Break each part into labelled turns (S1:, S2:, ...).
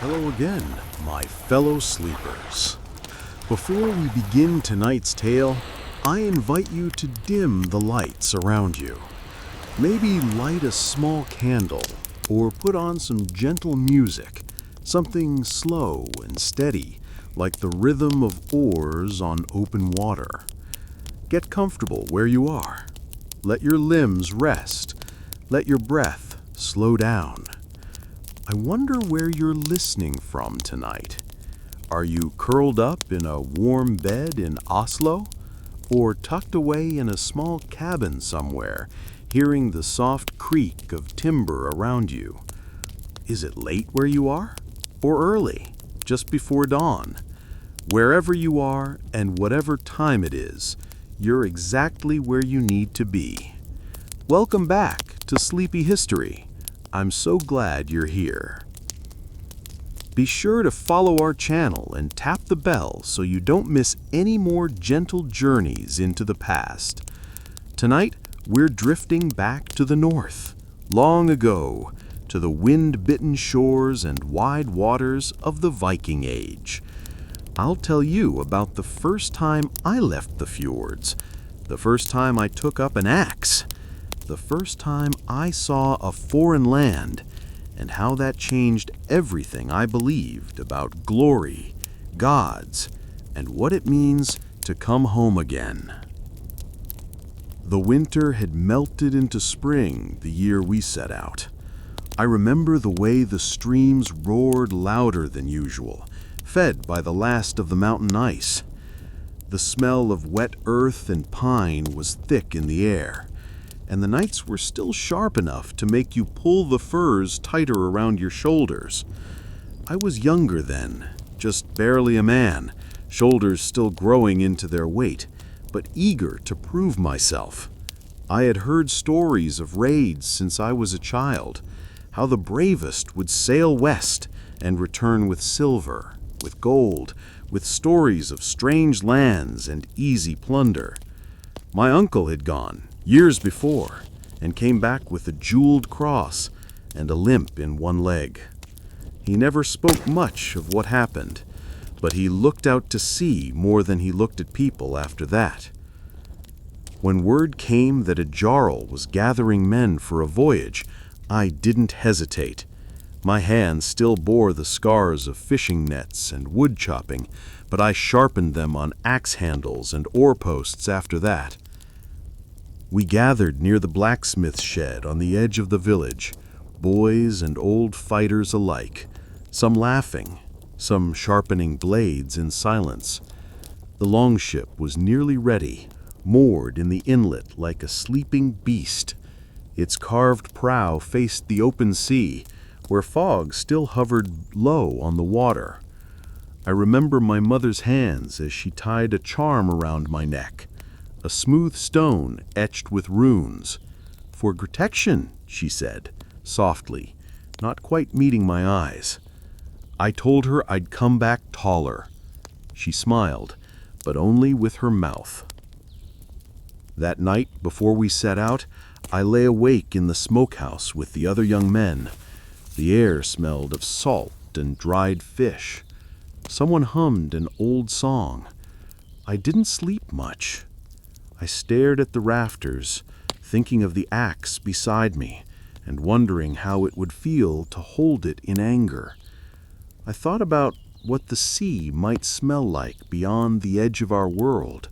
S1: Hello again, my fellow sleepers. Before we begin tonight's tale, I invite you to dim the lights around you. Maybe light a small candle or put on some gentle music, something slow and steady, like the rhythm of oars on open water. Get comfortable where you are. Let your limbs rest. Let your breath slow down. I wonder where you're listening from tonight. Are you curled up in a warm bed in Oslo? Or tucked away in a small cabin somewhere, hearing the soft creak of timber around you? Is it late where you are? Or early, just before dawn? Wherever you are and whatever time it is, you're exactly where you need to be. Welcome back to Sleepy History. I'm so glad you're here. Be sure to follow our channel and tap the bell so you don't miss any more gentle journeys into the past. Tonight, we're drifting back to the north, long ago, to the wind-bitten shores and wide waters of the Viking Age. I'll tell you about the first time I left the fjords, the first time I took up an axe, the first time I saw a foreign land, and how that changed everything I believed about glory, gods, and what it means to come home again. The winter had melted into spring the year we set out. I remember the way the streams roared louder than usual, fed by the last of the mountain ice. The smell of wet earth and pine was thick in the air, and the nights were still sharp enough to make you pull the furs tighter around your shoulders. I was younger then, just barely a man, shoulders still growing into their weight, but eager to prove myself. I had heard stories of raids since I was a child, how the bravest would sail west and return with silver, with gold, with stories of strange lands and easy plunder. My uncle had gone years before, and came back with a jeweled cross and a limp in one leg. He never spoke much of what happened, but he looked out to sea more than he looked at people after that. When word came that a jarl was gathering men for a voyage, I didn't hesitate. My hands still bore the scars of fishing nets and wood chopping, but I sharpened them on axe handles and oar posts after that. We gathered near the blacksmith's shed on the edge of the village, boys and old fighters alike, some laughing, some sharpening blades in silence. The longship was nearly ready, moored in the inlet like a sleeping beast. Its carved prow faced the open sea, where fog still hovered low on the water. I remember my mother's hands as she tied a charm around my neck, a smooth stone etched with runes. "For protection," she said, softly, not quite meeting my eyes. I told her I'd come back taller. She smiled, but only with her mouth. That night, before we set out, I lay awake in the smokehouse with the other young men. The air smelled of salt and dried fish. Someone hummed an old song. I didn't sleep much. I stared at the rafters, thinking of the axe beside me, and wondering how it would feel to hold it in anger. I thought about what the sea might smell like beyond the edge of our world.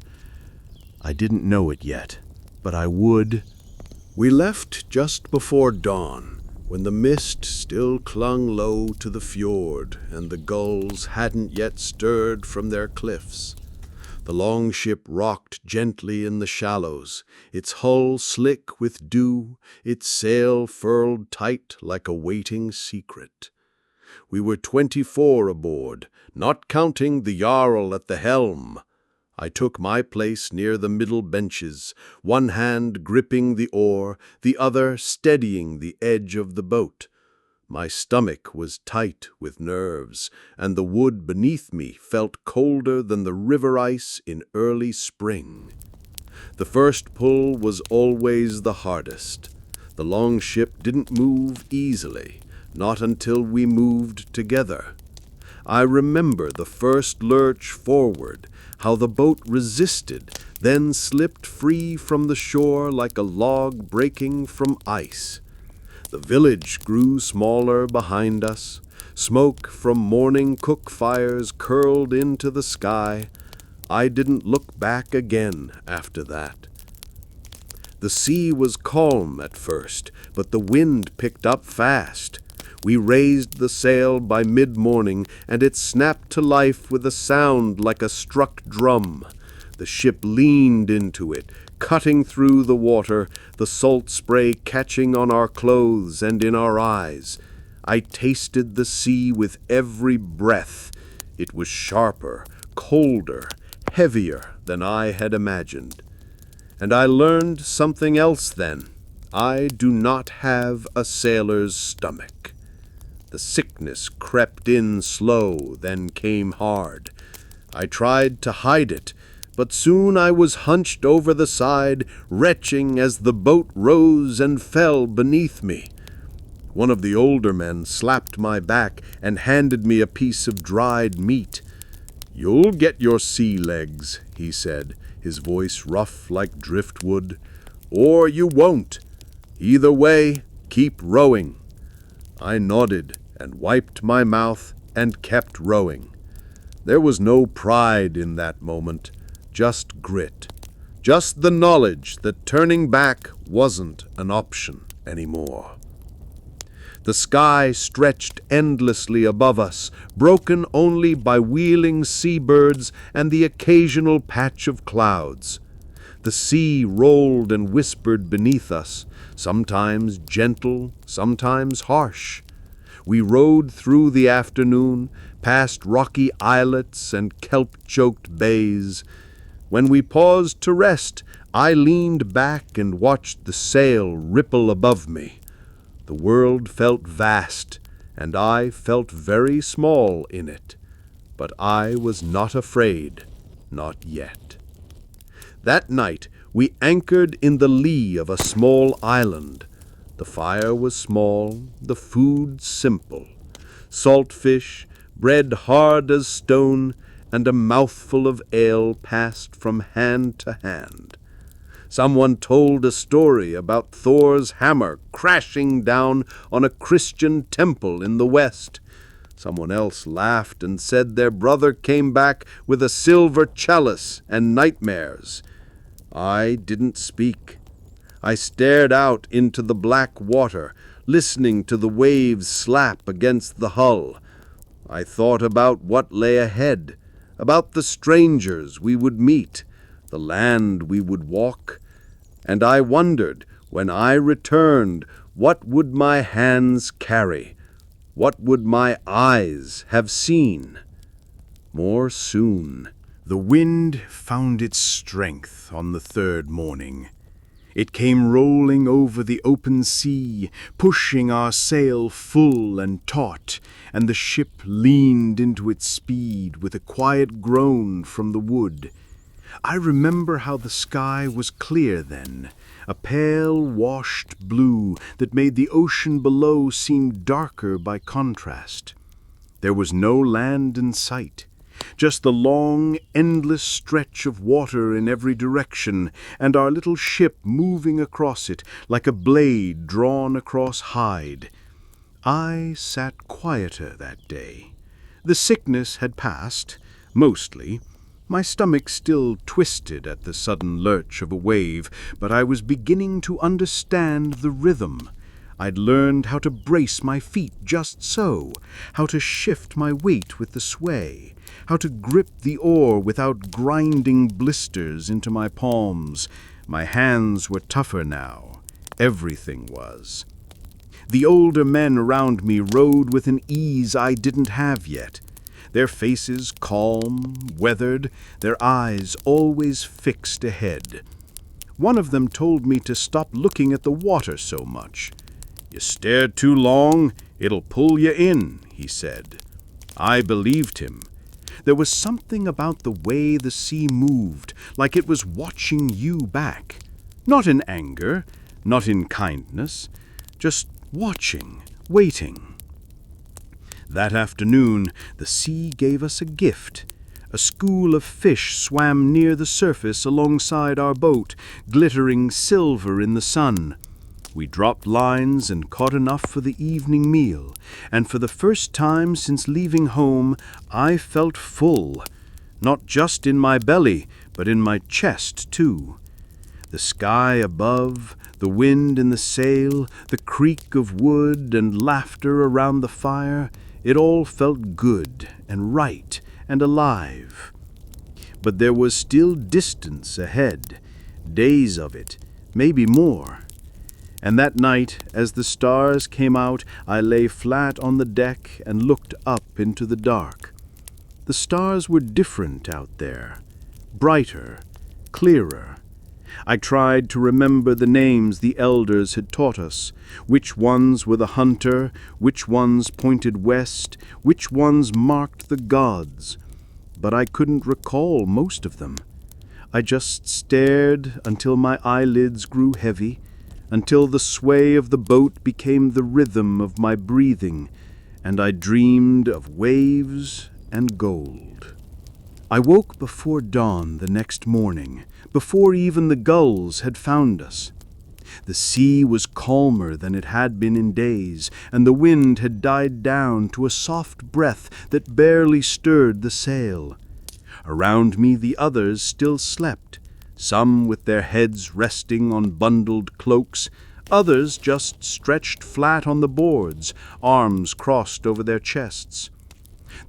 S1: I didn't know it yet, but I would. We left just before dawn, when the mist still clung low to the fjord and the gulls hadn't yet stirred from their cliffs. The longship rocked gently in the shallows, its hull slick with dew, its sail furled tight like a waiting secret. We were 24 aboard, not counting the Jarl at the helm. I took my place near the middle benches, one hand gripping the oar, the other steadying the edge of the boat. My stomach was tight with nerves, and the wood beneath me felt colder than the river ice in early spring. The first pull was always the hardest. The longship didn't move easily, not until we moved together. I remember the first lurch forward, how the boat resisted, then slipped free from the shore like a log breaking from ice. The village grew smaller behind us. Smoke from morning cook fires curled into the sky. I didn't look back again after that. The sea was calm at first, but the wind picked up fast. We raised the sail by mid-morning, and it snapped to life with a sound like a struck drum. The ship leaned into it, cutting through the water, the salt spray catching on our clothes and in our eyes. I tasted the sea with every breath. It was sharper, colder, heavier than I had imagined. And I learned something else then. I do not have a sailor's stomach. The sickness crept in slow, then came hard. I tried to hide it, but soon I was hunched over the side, retching as the boat rose and fell beneath me. One of the older men slapped my back and handed me a piece of dried meat. "You'll get your sea legs," he said, his voice rough like driftwood, "or you won't. Either way, keep rowing." I nodded and wiped my mouth and kept rowing. There was no pride in that moment, just grit, just the knowledge that turning back wasn't an option anymore. The sky stretched endlessly above us, broken only by wheeling seabirds and the occasional patch of clouds. The sea rolled and whispered beneath us, sometimes gentle, sometimes harsh. We rowed through the afternoon, past rocky islets and kelp-choked bays. When we paused to rest, I leaned back and watched the sail ripple above me. The world felt vast, and I felt very small in it. But I was not afraid, not yet. That night we anchored in the lee of a small island. The fire was small, the food simple. Salt fish, bread hard as stone, and a mouthful of ale passed from hand to hand. Someone told a story about Thor's hammer crashing down on a Christian temple in the west. Someone else laughed and said their brother came back with a silver chalice and nightmares. I didn't speak. I stared out into the black water, listening to the waves slap against the hull. I thought about what lay ahead, about the strangers we would meet, the land we would walk, and I wondered, when I returned, what would my hands carry? What would my eyes have seen? More soon. The wind found its strength on the third morning. It came rolling over the open sea, pushing our sail full and taut, and the ship leaned into its speed with a quiet groan from the wood. I remember how the sky was clear then, a pale washed blue that made the ocean below seem darker by contrast. There was no land in sight, just the long, endless stretch of water in every direction, and our little ship moving across it like a blade drawn across hide. I sat quieter that day. The sickness had passed, mostly. My stomach still twisted at the sudden lurch of a wave, but I was beginning to understand the rhythm. I'd learned how to brace my feet just so, how to shift my weight with the sway, how to grip the oar without grinding blisters into my palms. My hands were tougher now. Everything was. The older men around me rowed with an ease I didn't have yet. Their faces calm, weathered, their eyes always fixed ahead. One of them told me to stop looking at the water so much. "You stare too long, it'll pull you in," he said. I believed him. There was something about the way the sea moved, like it was watching you back. Not in anger, not in kindness, just watching, waiting. That afternoon, the sea gave us a gift. A school of fish swam near the surface alongside our boat, glittering silver in the sun. We dropped lines and caught enough for the evening meal, and for the first time since leaving home, I felt full. Not just in my belly, but in my chest, too. The sky above, the wind in the sail, the creak of wood and laughter around the fire, it all felt good and right and alive. But there was still distance ahead, days of it, maybe more. And that night, as the stars came out, I lay flat on the deck and looked up into the dark. The stars were different out there, brighter, clearer. I tried to remember the names the elders had taught us, which ones were the hunter, which ones pointed west, which ones marked the gods. But I couldn't recall most of them. I just stared until my eyelids grew heavy, until the sway of the boat became the rhythm of my breathing, and I dreamed of waves and gold. I woke before dawn the next morning, before even the gulls had found us. The sea was calmer than it had been in days, and the wind had died down to a soft breath that barely stirred the sail. Around me the others still slept, some with their heads resting on bundled cloaks, others just stretched flat on the boards, arms crossed over their chests.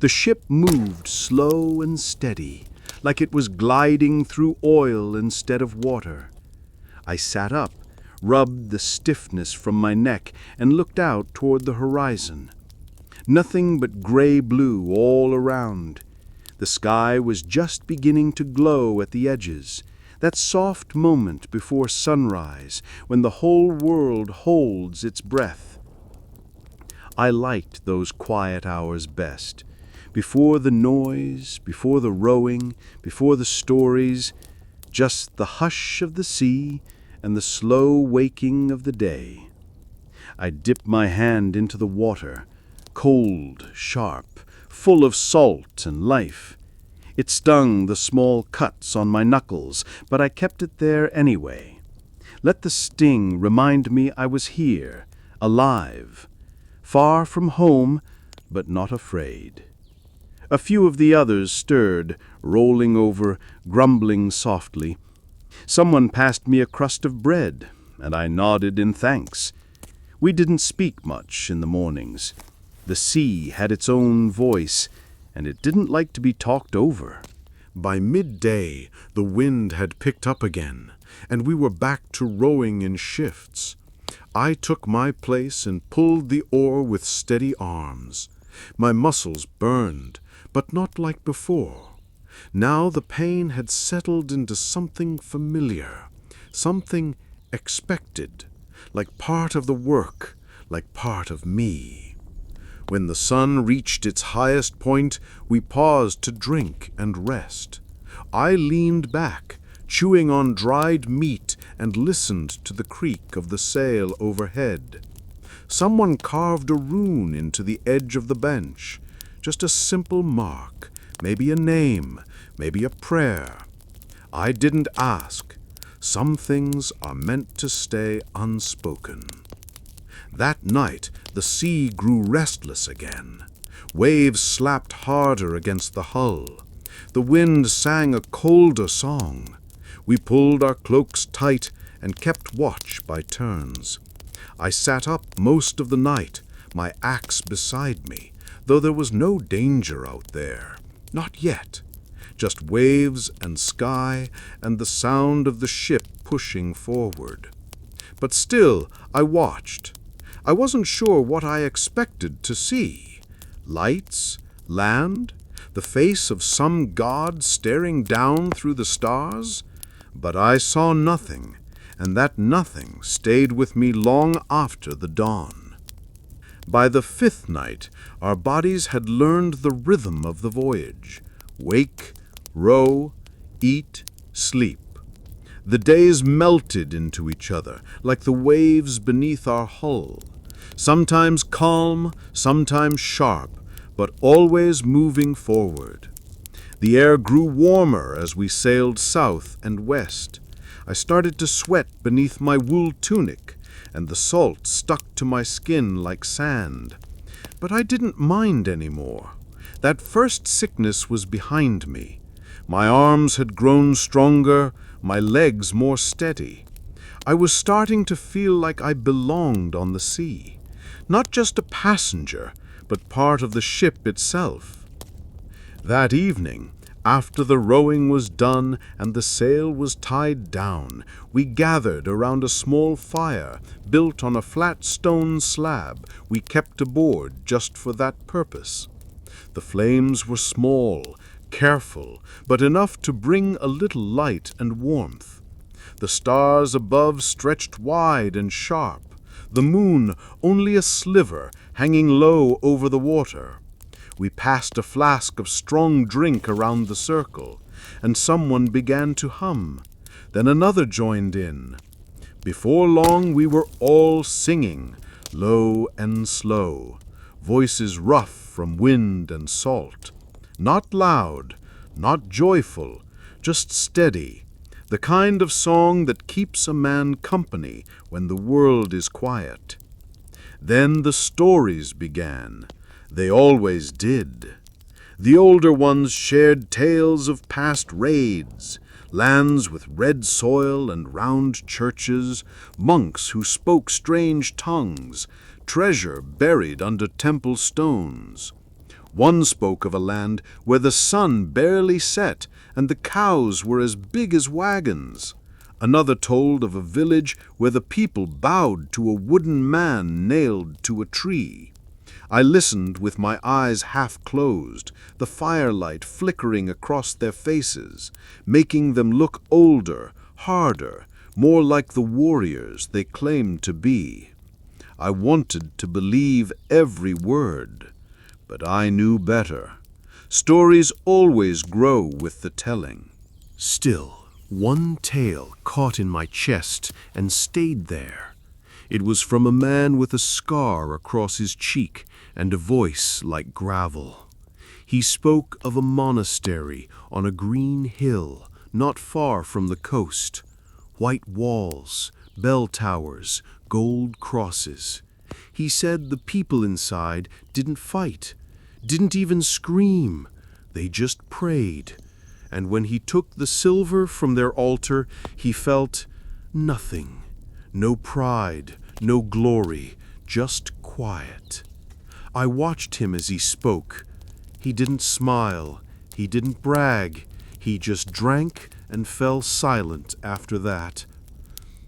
S1: The ship moved slow and steady, like it was gliding through oil instead of water. I sat up, rubbed the stiffness from my neck, and looked out toward the horizon. Nothing but gray-blue all around. The sky was just beginning to glow at the edges, that soft moment before sunrise when the whole world holds its breath. I liked those quiet hours best, before the noise, before the rowing, before the stories, just the hush of the sea and the slow waking of the day. I dipped my hand into the water, cold, sharp, full of salt and life. It stung the small cuts on my knuckles, but I kept it there anyway. Let the sting remind me I was here, alive, far from home, but not afraid. A few of the others stirred, rolling over, grumbling softly. Someone passed me a crust of bread, and I nodded in thanks. We didn't speak much in the mornings. The sea had its own voice, and it didn't like to be talked over. By midday, the wind had picked up again, and we were back to rowing in shifts. I took my place and pulled the oar with steady arms. My muscles burned, but not like before. Now the pain had settled into something familiar, something expected, like part of the work, like part of me. When the sun reached its highest point, we paused to drink and rest. I leaned back, chewing on dried meat, and listened to the creak of the sail overhead. Someone carved a rune into the edge of the bench, just a simple mark, maybe a name, maybe a prayer. I didn't ask. Some things are meant to stay unspoken. That night, the sea grew restless again. Waves slapped harder against the hull. The wind sang a colder song. We pulled our cloaks tight and kept watch by turns. I sat up most of the night, my axe beside me, though there was no danger out there. Not yet. Just waves and sky and the sound of the ship pushing forward. But still, I watched. I wasn't sure what I expected to see. Lights? Land? The face of some god staring down through the stars? But I saw nothing, and that nothing stayed with me long after the dawn. By the fifth night, our bodies had learned the rhythm of the voyage. Wake, row, eat, sleep. The days melted into each other, like the waves beneath our hull. Sometimes calm, sometimes sharp, but always moving forward. The air grew warmer as we sailed south and west. I started to sweat beneath my wool tunic, and the salt stuck to my skin like sand. But I didn't mind anymore. That first sickness was behind me. My arms had grown stronger, my legs more steady. I was starting to feel like I belonged on the sea. Not just a passenger, but part of the ship itself. That evening, after the rowing was done and the sail was tied down, we gathered around a small fire built on a flat stone slab we kept aboard just for that purpose. The flames were small, careful, but enough to bring a little light and warmth. The stars above stretched wide and sharp, the moon only a sliver hanging low over the water. We passed a flask of strong drink around the circle, and someone began to hum. Then another joined in. Before long we were all singing, low and slow, voices rough from wind and salt. Not loud, not joyful, just steady, the kind of song that keeps a man company when the world is quiet. Then the stories began. They always did. The older ones shared tales of past raids, lands with red soil and round churches, monks who spoke strange tongues, treasure buried under temple stones. One spoke of a land where the sun barely set and the cows were as big as wagons. Another told of a village where the people bowed to a wooden man nailed to a tree. I listened with my eyes half closed, the firelight flickering across their faces, making them look older, harder, more like the warriors they claimed to be. I wanted to believe every word, but I knew better. Stories always grow with the telling. Still, one tale caught in my chest and stayed there. It was from a man with a scar across his cheek and a voice like gravel. He spoke of a monastery on a green hill not far from the coast. White walls, bell towers, gold crosses. He said the people inside didn't fight, didn't even scream. They just prayed. And when he took the silver from their altar, he felt nothing. No pride, no glory, just quiet. I watched him as he spoke. He didn't smile, he didn't brag, he just drank and fell silent after that.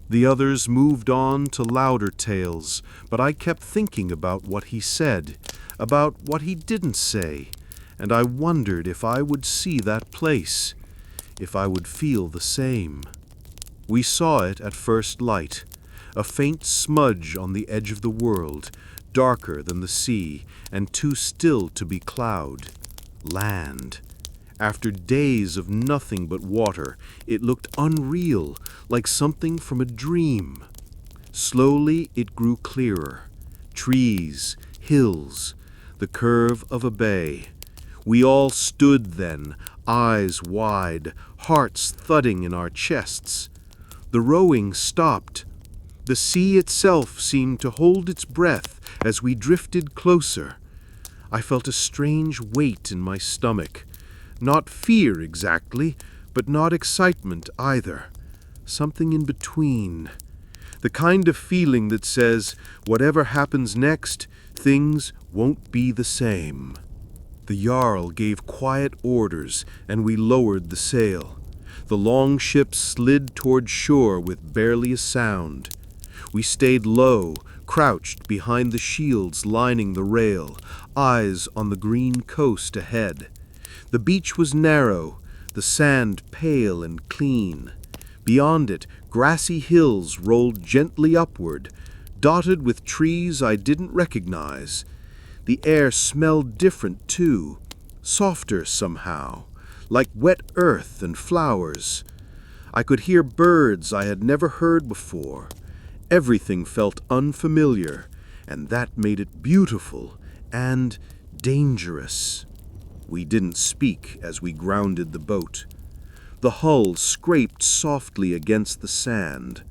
S1: The others moved on to louder tales, but I kept thinking about what he said, about what he didn't say, and I wondered if I would see that place, if I would feel the same. We saw it at first light, a faint smudge on the edge of the world, darker than the sea and too still to be cloud. Land. After days of nothing but water, it looked unreal, like something from a dream. Slowly it grew clearer. Trees, hills, the curve of a bay. We all stood then, eyes wide, hearts thudding in our chests. The rowing stopped. The sea itself seemed to hold its breath as we drifted closer. I felt a strange weight in my stomach. Not fear exactly, but not excitement either. Something in between. The kind of feeling that says, whatever happens next, things won't be the same. The Jarl gave quiet orders, and we lowered the sail. The long ship slid toward shore with barely a sound. We stayed low, crouched behind the shields lining the rail, eyes on the green coast ahead. The beach was narrow, the sand pale and clean. Beyond it, grassy hills rolled gently upward, dotted with trees I didn't recognize. The air smelled different, too, softer somehow, like wet earth and flowers. I could hear birds I had never heard before. Everything felt unfamiliar, and that made it beautiful and
S2: dangerous. We didn't speak as we grounded the boat. The hull scraped softly against the sand.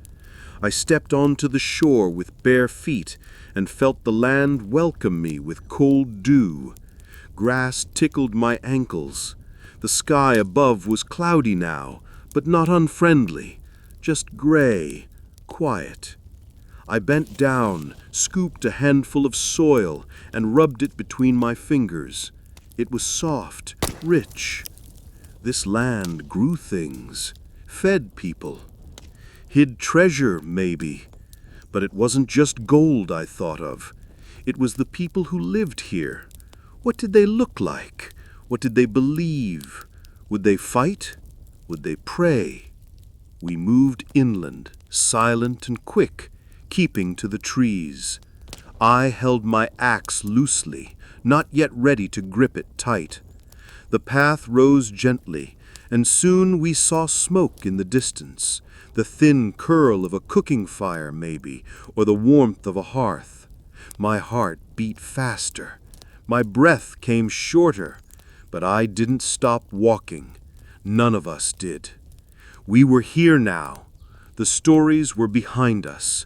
S2: I stepped onto the shore with bare feet and felt the land welcome me with cold dew. Grass tickled my ankles. The sky above was cloudy now, but not unfriendly, just gray, quiet. I bent down, scooped a handful of soil, and rubbed it between my fingers. It was soft, rich. This land grew things, fed people. Hid treasure, maybe. But it wasn't just gold I thought of. It was the people who lived here. What did they look like? What did they believe? Would they fight? Would they pray? We moved inland, silent and quick, keeping to the trees. I held my axe loosely, not yet ready to grip it tight. The path rose gently, and soon we saw smoke in the distance, the thin curl of a cooking fire maybe, or the warmth of a hearth. My heart beat faster. My breath came shorter, but I didn't stop walking. None of us did. We were here now. The stories were behind us.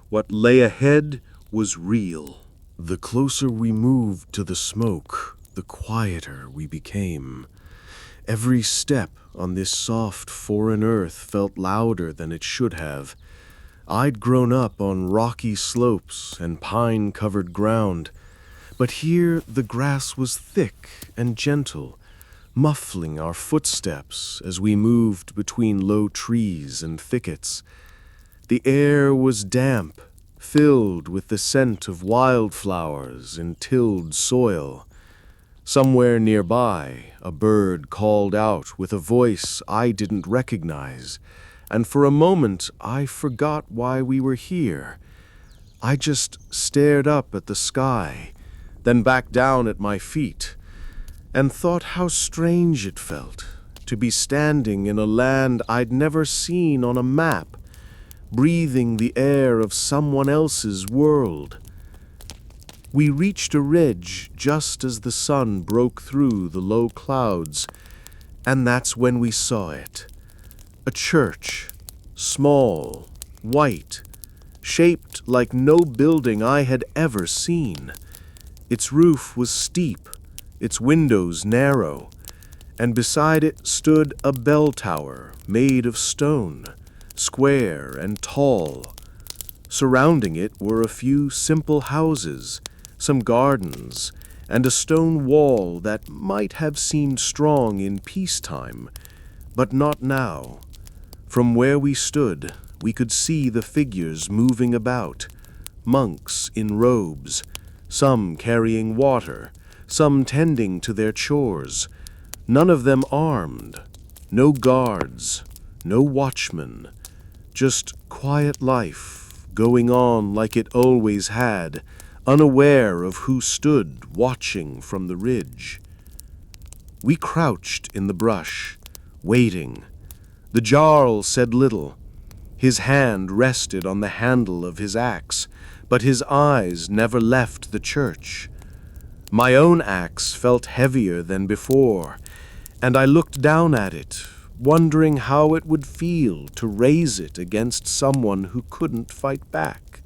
S2: What lay ahead was real.
S1: The closer we moved to the smoke, the quieter we became. Every step on this soft foreign earth felt louder than it should have. I'd grown up on rocky slopes and pine-covered ground, but here the grass was thick and gentle, muffling our footsteps as we moved between low trees and thickets. The air was damp, filled with the scent of wildflowers in tilled soil. Somewhere nearby, a bird called out with a voice I didn't recognize, and for a moment I forgot why we were here. I just stared up at the sky, then back down at my feet, and thought how strange it felt to be standing in a land I'd never seen on a map, breathing the air of someone else's world. We reached a ridge just as the sun broke through the low clouds, and that's when we saw it. A church, small, white, shaped like no building I had ever seen. Its roof was steep, its windows narrow, and beside it stood a bell tower made of stone, square and tall. Surrounding it were a few simple houses, some gardens, and a stone wall that might have seemed strong in peacetime, but not now. From where we stood, we could see the figures moving about, monks in robes, some carrying water, some tending to their chores, none of them armed, no guards, no watchmen, just quiet life going on like it always had, unaware of who stood watching from the ridge. We crouched in the brush, waiting. The Jarl said little. His hand rested on the handle of his axe, but his eyes never left the church. My own axe felt heavier than before, and I looked down at it, wondering how it would feel to raise it against someone who couldn't fight back.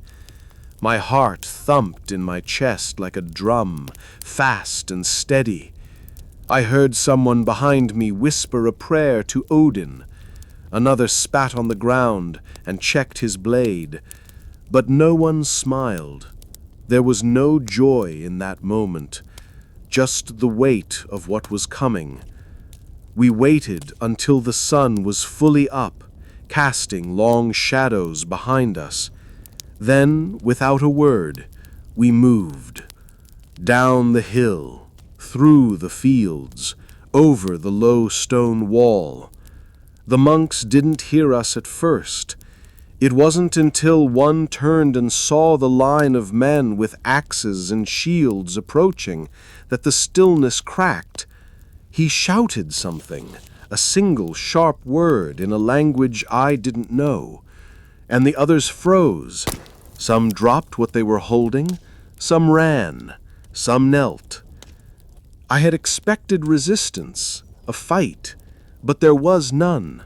S1: My heart thumped in my chest like a drum, fast and steady. I heard someone behind me whisper a prayer to Odin. Another spat on the ground and checked his blade, but no one smiled. There was no joy in that moment, just the weight of what was coming. We waited until the sun was fully up, casting long shadows behind us. Then, without a word, we moved. Down the hill, through the fields, over the low stone wall. The monks didn't hear us at first. It wasn't until one turned and saw the line of men with axes and shields approaching that the stillness cracked. He shouted something, a single sharp word in a language I didn't know, and the others froze. Some dropped what they were holding, some ran, some knelt.
S2: I had expected resistance, a fight, but there was none.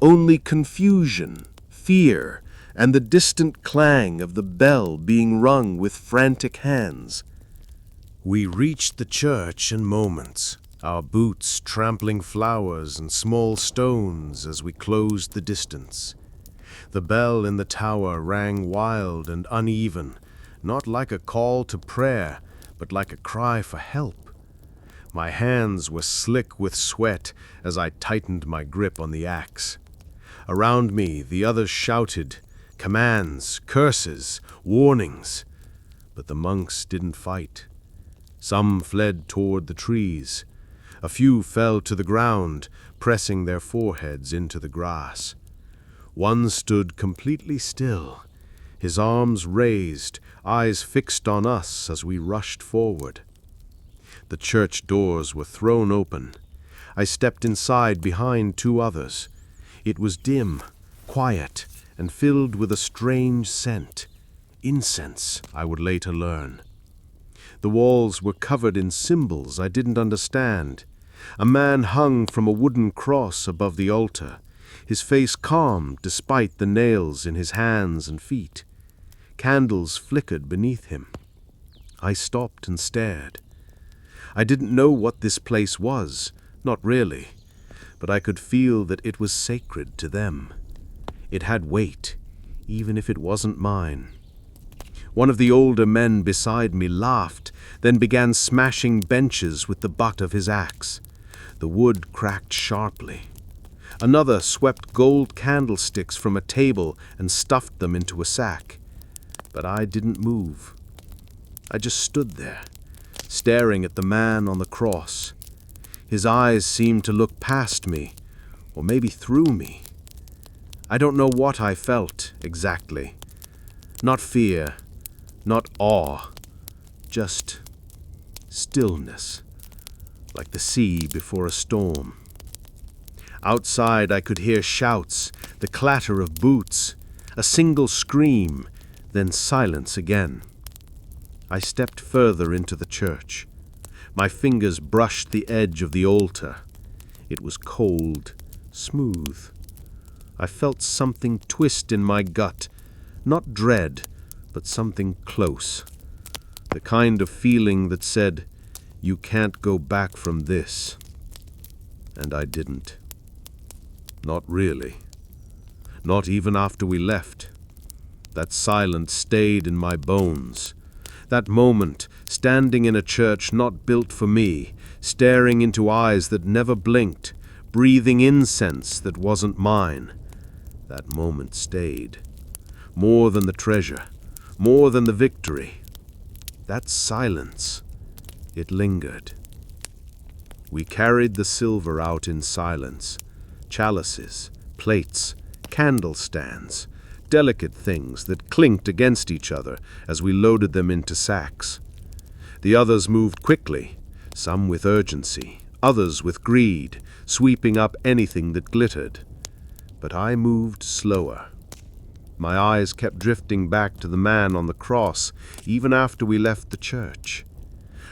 S2: Only confusion, fear, and the distant clang of the bell being rung with frantic hands.
S1: We reached the church in moments, our boots trampling flowers and small stones as we closed the distance. The bell in the tower rang wild and uneven, not like a call to prayer, but like a cry for help. My hands were slick with sweat as I tightened my grip on the axe. Around me, the others shouted, commands, curses, warnings. But the monks didn't fight. Some fled toward the trees. A few fell to the ground, pressing their foreheads into the grass. One stood completely still, his arms raised, eyes fixed on us as we rushed forward. The church doors were thrown open. I stepped inside behind two others. It was dim, quiet, and filled with a strange scent. Incense, I would later learn. The walls were covered in symbols I didn't understand. A man hung from a wooden cross above the altar, his face calm despite the nails in his hands and feet. Candles flickered beneath him. I stopped and stared. I didn't know what this place was, not really, but I could feel that it was sacred to them. It had weight, even if it wasn't mine. One of the older men beside me laughed, then began smashing benches with the butt of his axe. The wood cracked sharply. Another swept gold candlesticks from a table and stuffed them into a sack. But I didn't move. I just stood there, staring at the man on the cross. His eyes seemed to look past me, or maybe through me. I don't know what I felt exactly. Not fear, not awe, just stillness, like the sea before a storm. Outside I could hear shouts, the clatter of boots, a single scream, then silence again. I stepped further into the church. My fingers brushed the edge of the altar. It was cold, smooth. I felt something twist in my gut, not dread, but something close. The kind of feeling that said, "You can't go back from this." And I didn't. Not really. Not even after we left. That silence stayed in my bones. That moment, standing in a church not built for me, staring into eyes that never blinked, breathing incense that wasn't mine. That moment stayed. More than the treasure, more than the victory. That silence, it lingered. We carried the silver out in silence. Chalices, plates, candle stands, delicate things that clinked against each other as we loaded them into sacks. The others moved quickly, some with urgency, others with greed, sweeping up anything that glittered. But I moved slower. My eyes kept drifting back to the man on the cross, even after we left the church.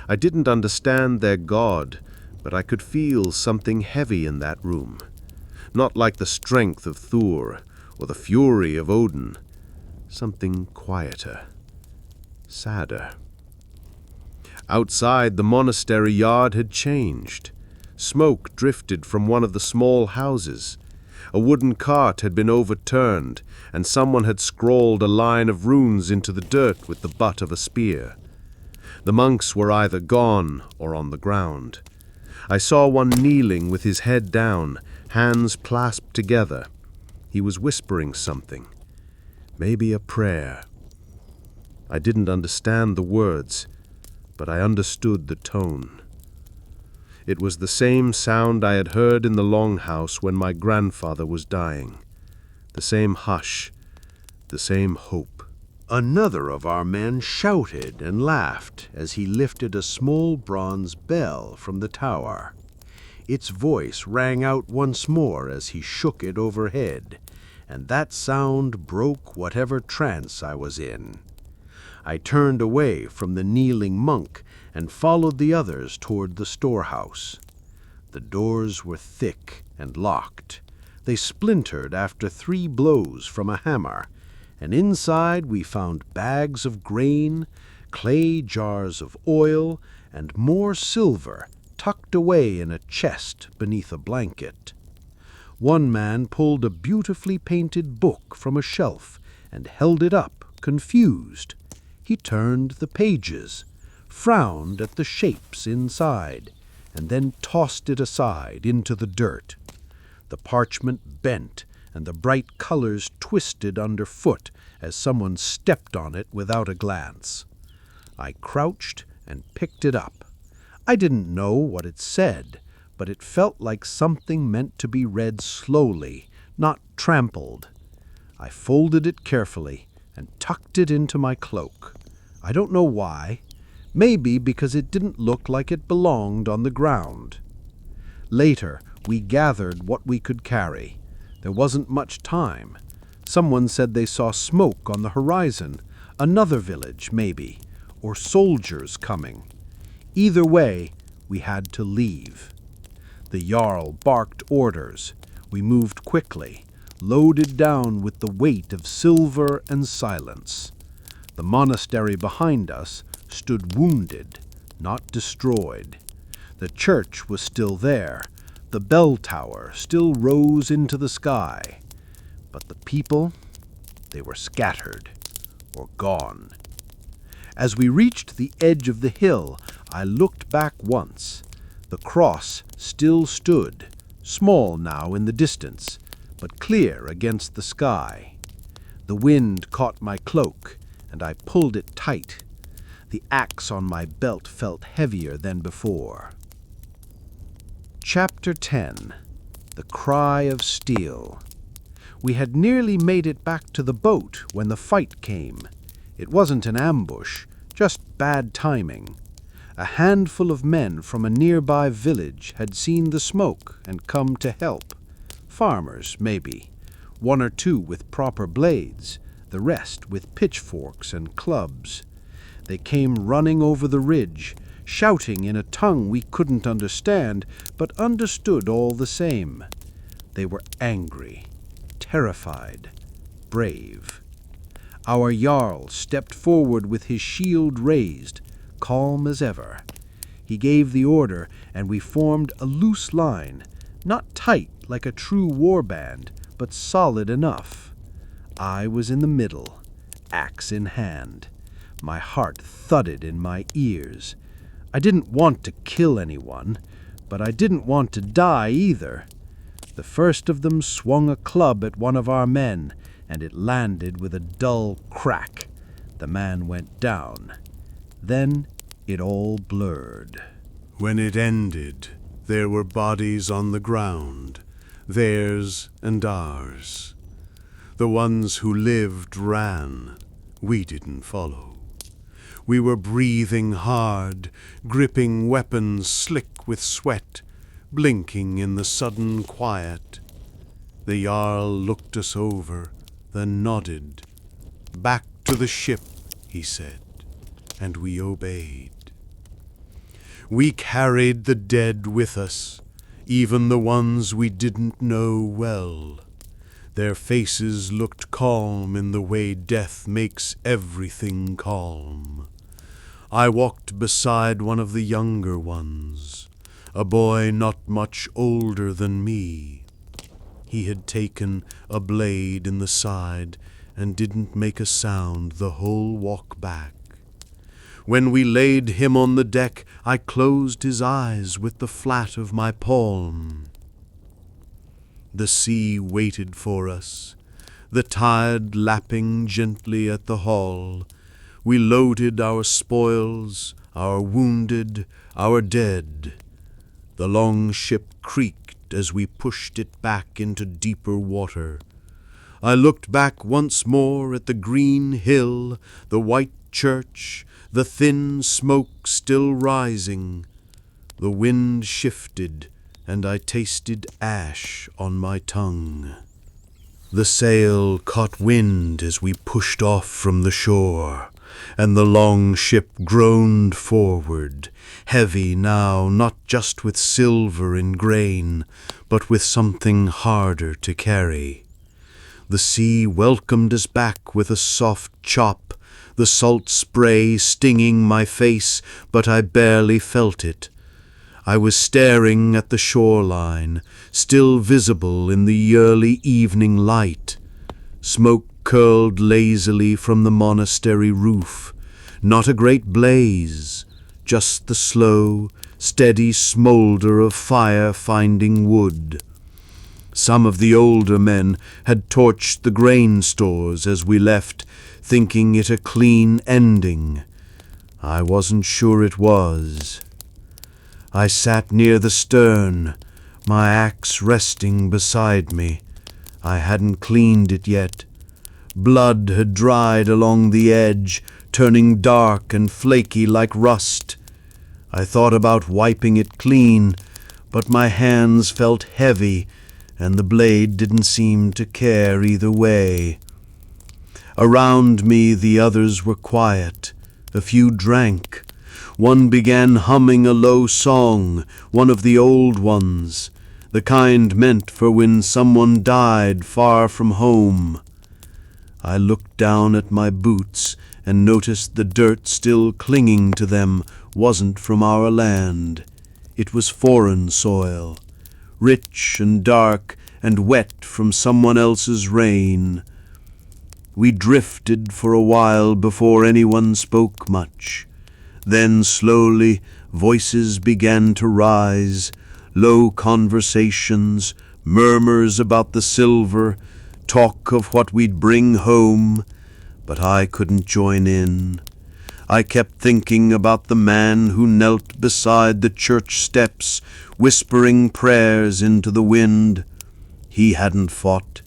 S1: I didn't understand their God, but I could feel something heavy in that room. Not like the strength of Thor or the fury of Odin. Something quieter, sadder. Outside, the monastery yard had changed. Smoke drifted from one of the small houses. A wooden cart had been overturned, and someone had scrawled a line of runes into the dirt with the butt of a spear. The monks were either gone or on the ground. I saw one kneeling with his head down, hands clasped together. He was whispering something, maybe a prayer. I didn't understand the words, but I understood the tone. It was the same sound I had heard in the longhouse when my grandfather was dying. The same hush, the same hope.
S3: Another of our men shouted and laughed as he lifted a small bronze bell from the tower. Its voice rang out once more as he shook it overhead, and that sound broke whatever trance I was in. I turned away from the kneeling monk and followed the others toward the storehouse. The doors were thick and locked. They splintered after 3 blows from a hammer, and inside we found bags of grain, clay jars of oil, and more silver tucked away in a chest beneath a blanket. One man pulled a beautifully painted book from a shelf and held it up, confused. He turned the pages, frowned at the shapes inside, and then tossed it aside into the dirt. The parchment bent, and the bright colors twisted underfoot as someone stepped on it without a glance. I crouched and picked it up. I didn't know what it said, but it felt like something meant to be read slowly, not trampled. I folded it carefully and tucked it into my cloak. I don't know why. Maybe because it didn't look like it belonged on the ground. Later, we gathered what we could carry. There wasn't much time. Someone said they saw smoke on the horizon, another village, maybe, or soldiers coming. Either way, we had to leave. The Jarl barked orders. We moved quickly, loaded down with the weight of silver and silence. The monastery behind us stood wounded, not destroyed. The church was still there. The bell tower still rose into the sky. But the people, they were scattered or gone. As we reached the edge of the hill, I looked back once. The cross still stood, small now in the distance, but clear against the sky. The wind caught my cloak, and I pulled it tight. The axe on my belt felt heavier than before. Chapter 10. The Cry of Steel. We had nearly made it back to the boat when the fight came. It wasn't an ambush, just bad timing. A handful of men from a nearby village had seen the smoke and come to help. Farmers, maybe. 1 or 2 with proper blades, the rest with pitchforks and clubs. They came running over the ridge, shouting in a tongue we couldn't understand, but understood all the same. They were angry, terrified, brave. Our Jarl stepped forward with his shield raised, calm as ever. He gave the order, and we formed a loose line, not tight like a true war band, but solid enough. I was in the middle, axe in hand. My heart thudded in my ears. I didn't want to kill anyone, but I didn't want to die either. The first of them swung a club at one of our men, and it landed with a dull crack. The man went down. Then it all blurred.
S1: When it ended, there were bodies on the ground, theirs and ours. The ones who lived ran. We didn't follow. We were breathing hard, gripping weapons slick with sweat, blinking in the sudden quiet. The Jarl looked us over, then nodded. "Back to the ship," he said, and we obeyed. We carried the dead with us, even the ones we didn't know well. Their faces looked calm in the way death makes everything calm. I walked beside one of the younger ones, a boy not much older than me. He had taken a blade in the side and didn't make a sound the whole walk back. When we laid him on the deck, I closed his eyes with the flat of my palm. The sea waited for us, the tide lapping gently at the hull. We loaded our spoils, our wounded, our dead. The long ship creaked as we pushed it back into deeper water. I looked back once more at the green hill, the white church, the thin smoke still rising. The wind shifted, and I tasted ash on my tongue. The sail caught wind as we pushed off from the shore. and the long ship groaned forward, heavy now not just with silver and grain, but with something harder to carry. The sea welcomed us back with a soft chop, the salt spray stinging my face, but I barely felt it. I was staring at the shoreline, still visible in the early evening light. Smoke curled lazily from the monastery roof. Not a great blaze, just the slow, steady smolder of fire finding wood. Some of the older men had torched the grain stores as we left, thinking it a clean ending. I wasn't sure it was. I sat near the stern, my axe resting beside me. I hadn't cleaned it yet. Blood had dried along the edge, turning dark and flaky like rust. I thought about wiping it clean, but my hands felt heavy, and the blade didn't seem to care either way. Around me the others were quiet. A few drank. One began humming a low song, one of the old ones, the kind meant for when someone died far from home. I looked down at my boots and noticed the dirt still clinging to them wasn't from our land. It was foreign soil, rich and dark and wet from someone else's rain. We drifted for a while before anyone spoke much. Then slowly voices began to rise, low conversations, murmurs about the silver, talk of what we'd bring home, but I couldn't join in. I kept thinking about the man who knelt beside the church steps, whispering prayers into the wind. He hadn't fought.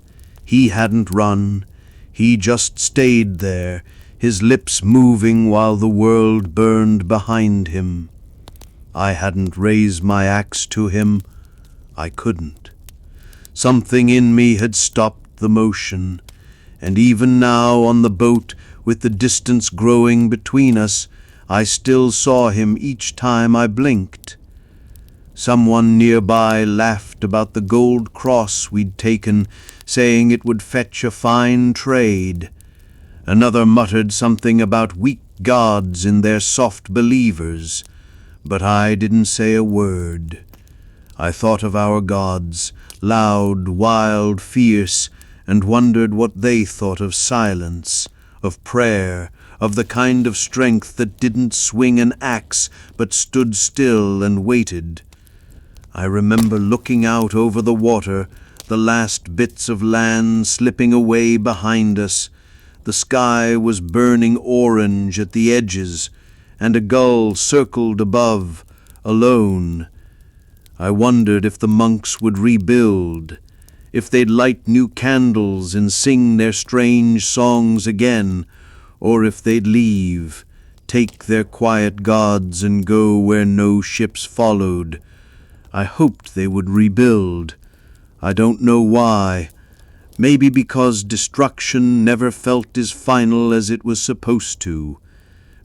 S1: He hadn't run. He just stayed there, his lips moving while the world burned behind him. I hadn't raised my axe to him. I couldn't. Something in me had stopped the motion, and even now on the boat, with the distance growing between us, I still saw him each time I blinked. Someone nearby laughed about the gold cross we'd taken, saying it would fetch a fine trade. Another muttered something about weak gods in their soft believers, but I didn't say a word. I thought of our gods, loud, wild, fierce, and wondered what they thought of silence, of prayer, of the kind of strength that didn't swing an axe but stood still and waited. I remember looking out over the water, the last bits of land slipping away behind us. The sky was burning orange at the edges, and a gull circled above, alone. I wondered if the monks would rebuild, if they'd light new candles and sing their strange songs again, or if they'd leave, take their quiet gods and go where no ships followed. I hoped they would rebuild. I don't know why. Maybe because destruction never felt as final as it was supposed to.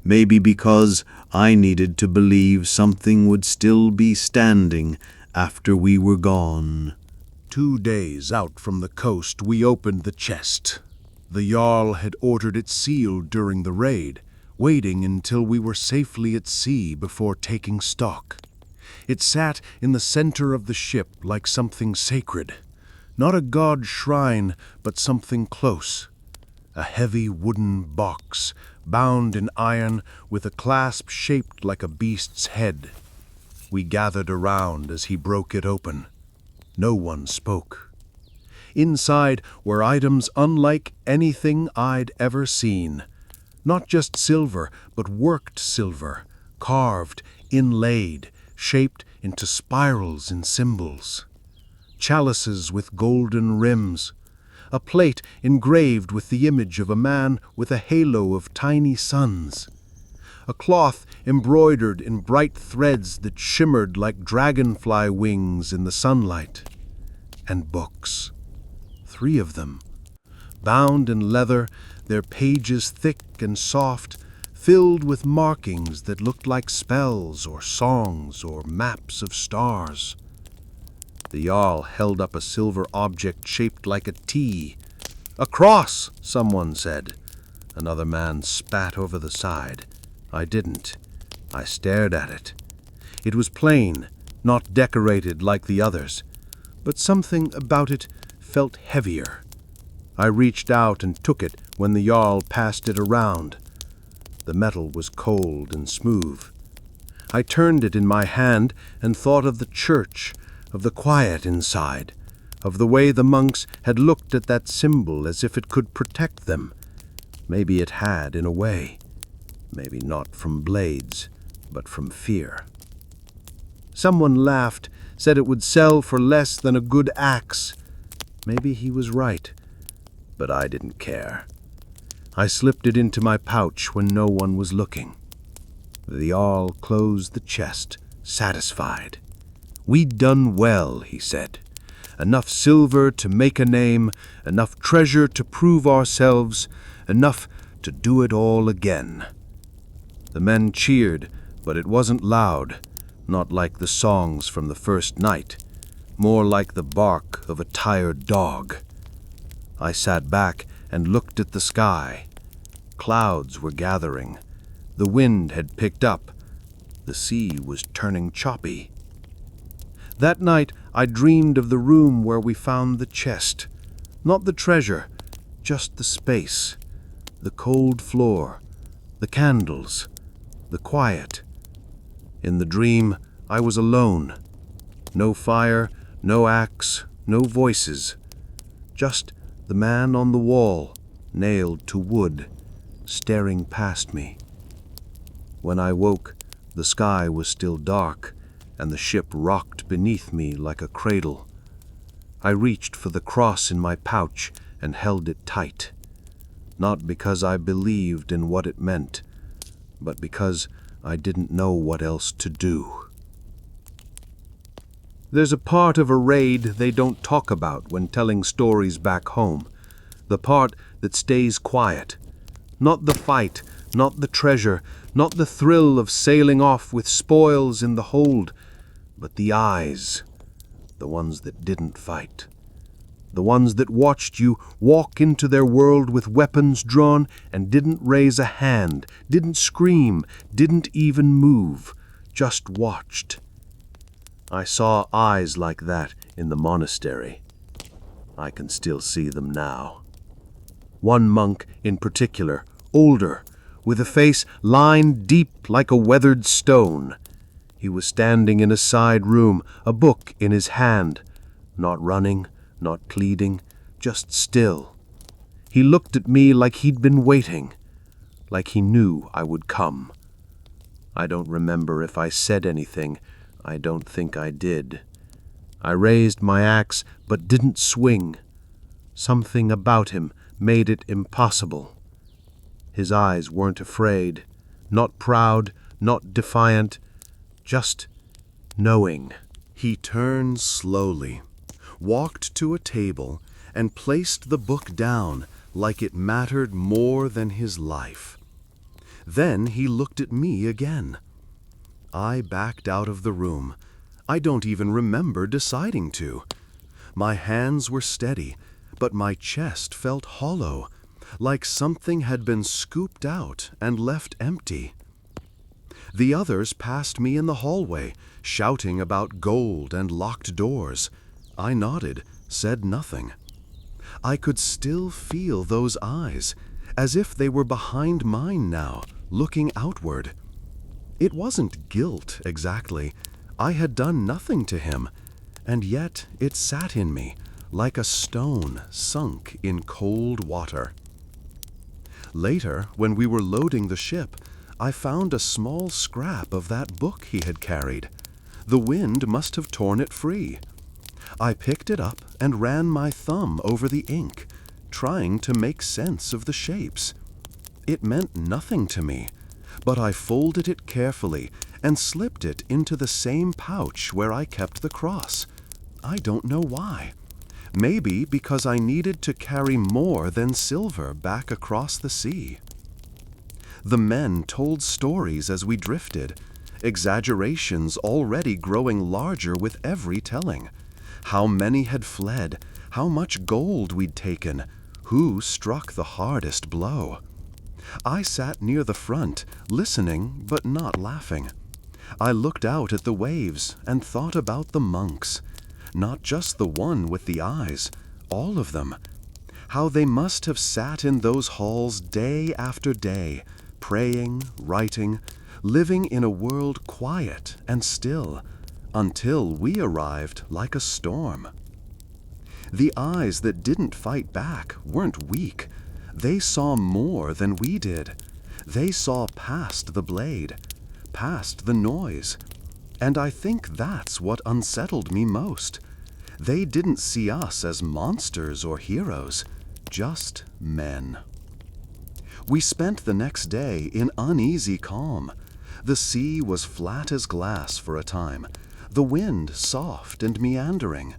S1: Maybe because I needed to believe something would still be standing after we were gone.
S3: 2 days out from the coast, we opened the chest. The Jarl had ordered it sealed during the raid, waiting until we were safely at sea before taking stock. It sat in the center of the ship like something sacred. Not a god shrine, but something close. A heavy wooden box, bound in iron with a clasp shaped like a beast's head. We gathered around as he broke it open. No one spoke. Inside were items unlike anything I'd ever seen. Not just silver, but worked silver, carved, inlaid, shaped into spirals and symbols. Chalices with golden rims. A plate engraved with the image of a man with a halo of tiny suns. A cloth embroidered in bright threads that shimmered like dragonfly wings in the sunlight. And books. 3 of them. Bound in leather, their pages thick and soft, filled with markings that looked like spells or songs or maps of stars. The Jarl held up a silver object shaped like a T. "A cross," someone said. Another man spat over the side. I didn't. I stared at it. It was plain, not decorated like the others, but something about it felt heavier. I reached out and took it when the Jarl passed it around. The metal was cold and smooth. I turned it in my hand and thought of the church, of the quiet inside, of the way the monks had looked at that symbol as if it could protect them. Maybe it had, in a way. Maybe not from blades, but from fear. Someone laughed, said it would sell for less than a good axe. Maybe he was right, but I didn't care. I slipped it into my pouch when no one was looking. The Jarl closed the chest, satisfied. "We'd done well," he said. "Enough silver to make a name, enough treasure to prove ourselves, enough to do it all again." The men cheered, but it wasn't loud, not like the songs from the first night, more like the bark of a tired dog. I sat back and looked at the sky. Clouds were gathering. The wind had picked up. The sea was turning choppy. That night I dreamed of the room where we found the chest. Not the treasure, just the space, the cold floor, the candles, the quiet. In the dream, I was alone. No fire, no axe, no voices. Just the man on the wall, nailed to wood, staring past me. When I woke, the sky was still dark, and the ship rocked beneath me like a cradle. I reached for the cross in my pouch and held it tight. Not because I believed in what it meant, but because I didn't know what else to do. There's a part of a raid they don't talk about when telling stories back home. The part that stays quiet. Not the fight, not the treasure, not the thrill of sailing off with spoils in the hold, but the eyes, the ones that didn't fight. The ones that watched you walk into their world with weapons drawn and didn't raise a hand, didn't scream, didn't even move, just watched. I saw eyes like that in the monastery. I can still see them now. One monk in particular, older, with a face lined deep like a weathered stone. He was standing in a side room, a book in his hand, not running, not pleading, just still. He looked at me like he'd been waiting, like he knew I would come. I don't remember if I said anything. I don't think I did. I raised my axe but didn't swing. Something about him made it impossible. His eyes weren't afraid, not proud, not defiant, just knowing. He turned slowly, walked to a table, and placed the book down like it mattered more than his life. Then he looked at me again. I backed out of the room. I don't even remember deciding to. My hands were steady, but my chest felt hollow, like something had been scooped out and left empty. The others passed me in the hallway, shouting about gold and locked doors. I nodded, said nothing. I could still feel those eyes, as if they were behind mine now, looking outward. It wasn't guilt, exactly. I had done nothing to him, and yet it sat in me, like a stone sunk in cold water. Later, when we were loading the ship, I found a small scrap of that book he had carried. The wind must have torn it free. I picked it up and ran my thumb over the ink, trying to make sense of the shapes. It meant nothing to me, but I folded it carefully and slipped it into the same pouch where I kept the cross. I don't know why. Maybe because I needed to carry more than silver back across the sea.
S1: The men told stories as we drifted, exaggerations already growing larger with every telling. How many had fled, how much gold we'd taken, who struck the hardest blow. I sat near the front, listening but not laughing. I looked out at the waves and thought about the monks, not just the one with the eyes, all of them. How they must have sat in those halls day after day, praying, writing, living in a world quiet and still, until we arrived like a storm. The eyes that didn't fight back weren't weak. They saw more than we did. They saw past the blade, past the noise. And I think that's what unsettled me most. They didn't see us as monsters or heroes, just men. We spent the next day in uneasy calm. The sea was flat as glass for a time, the wind soft and meandering.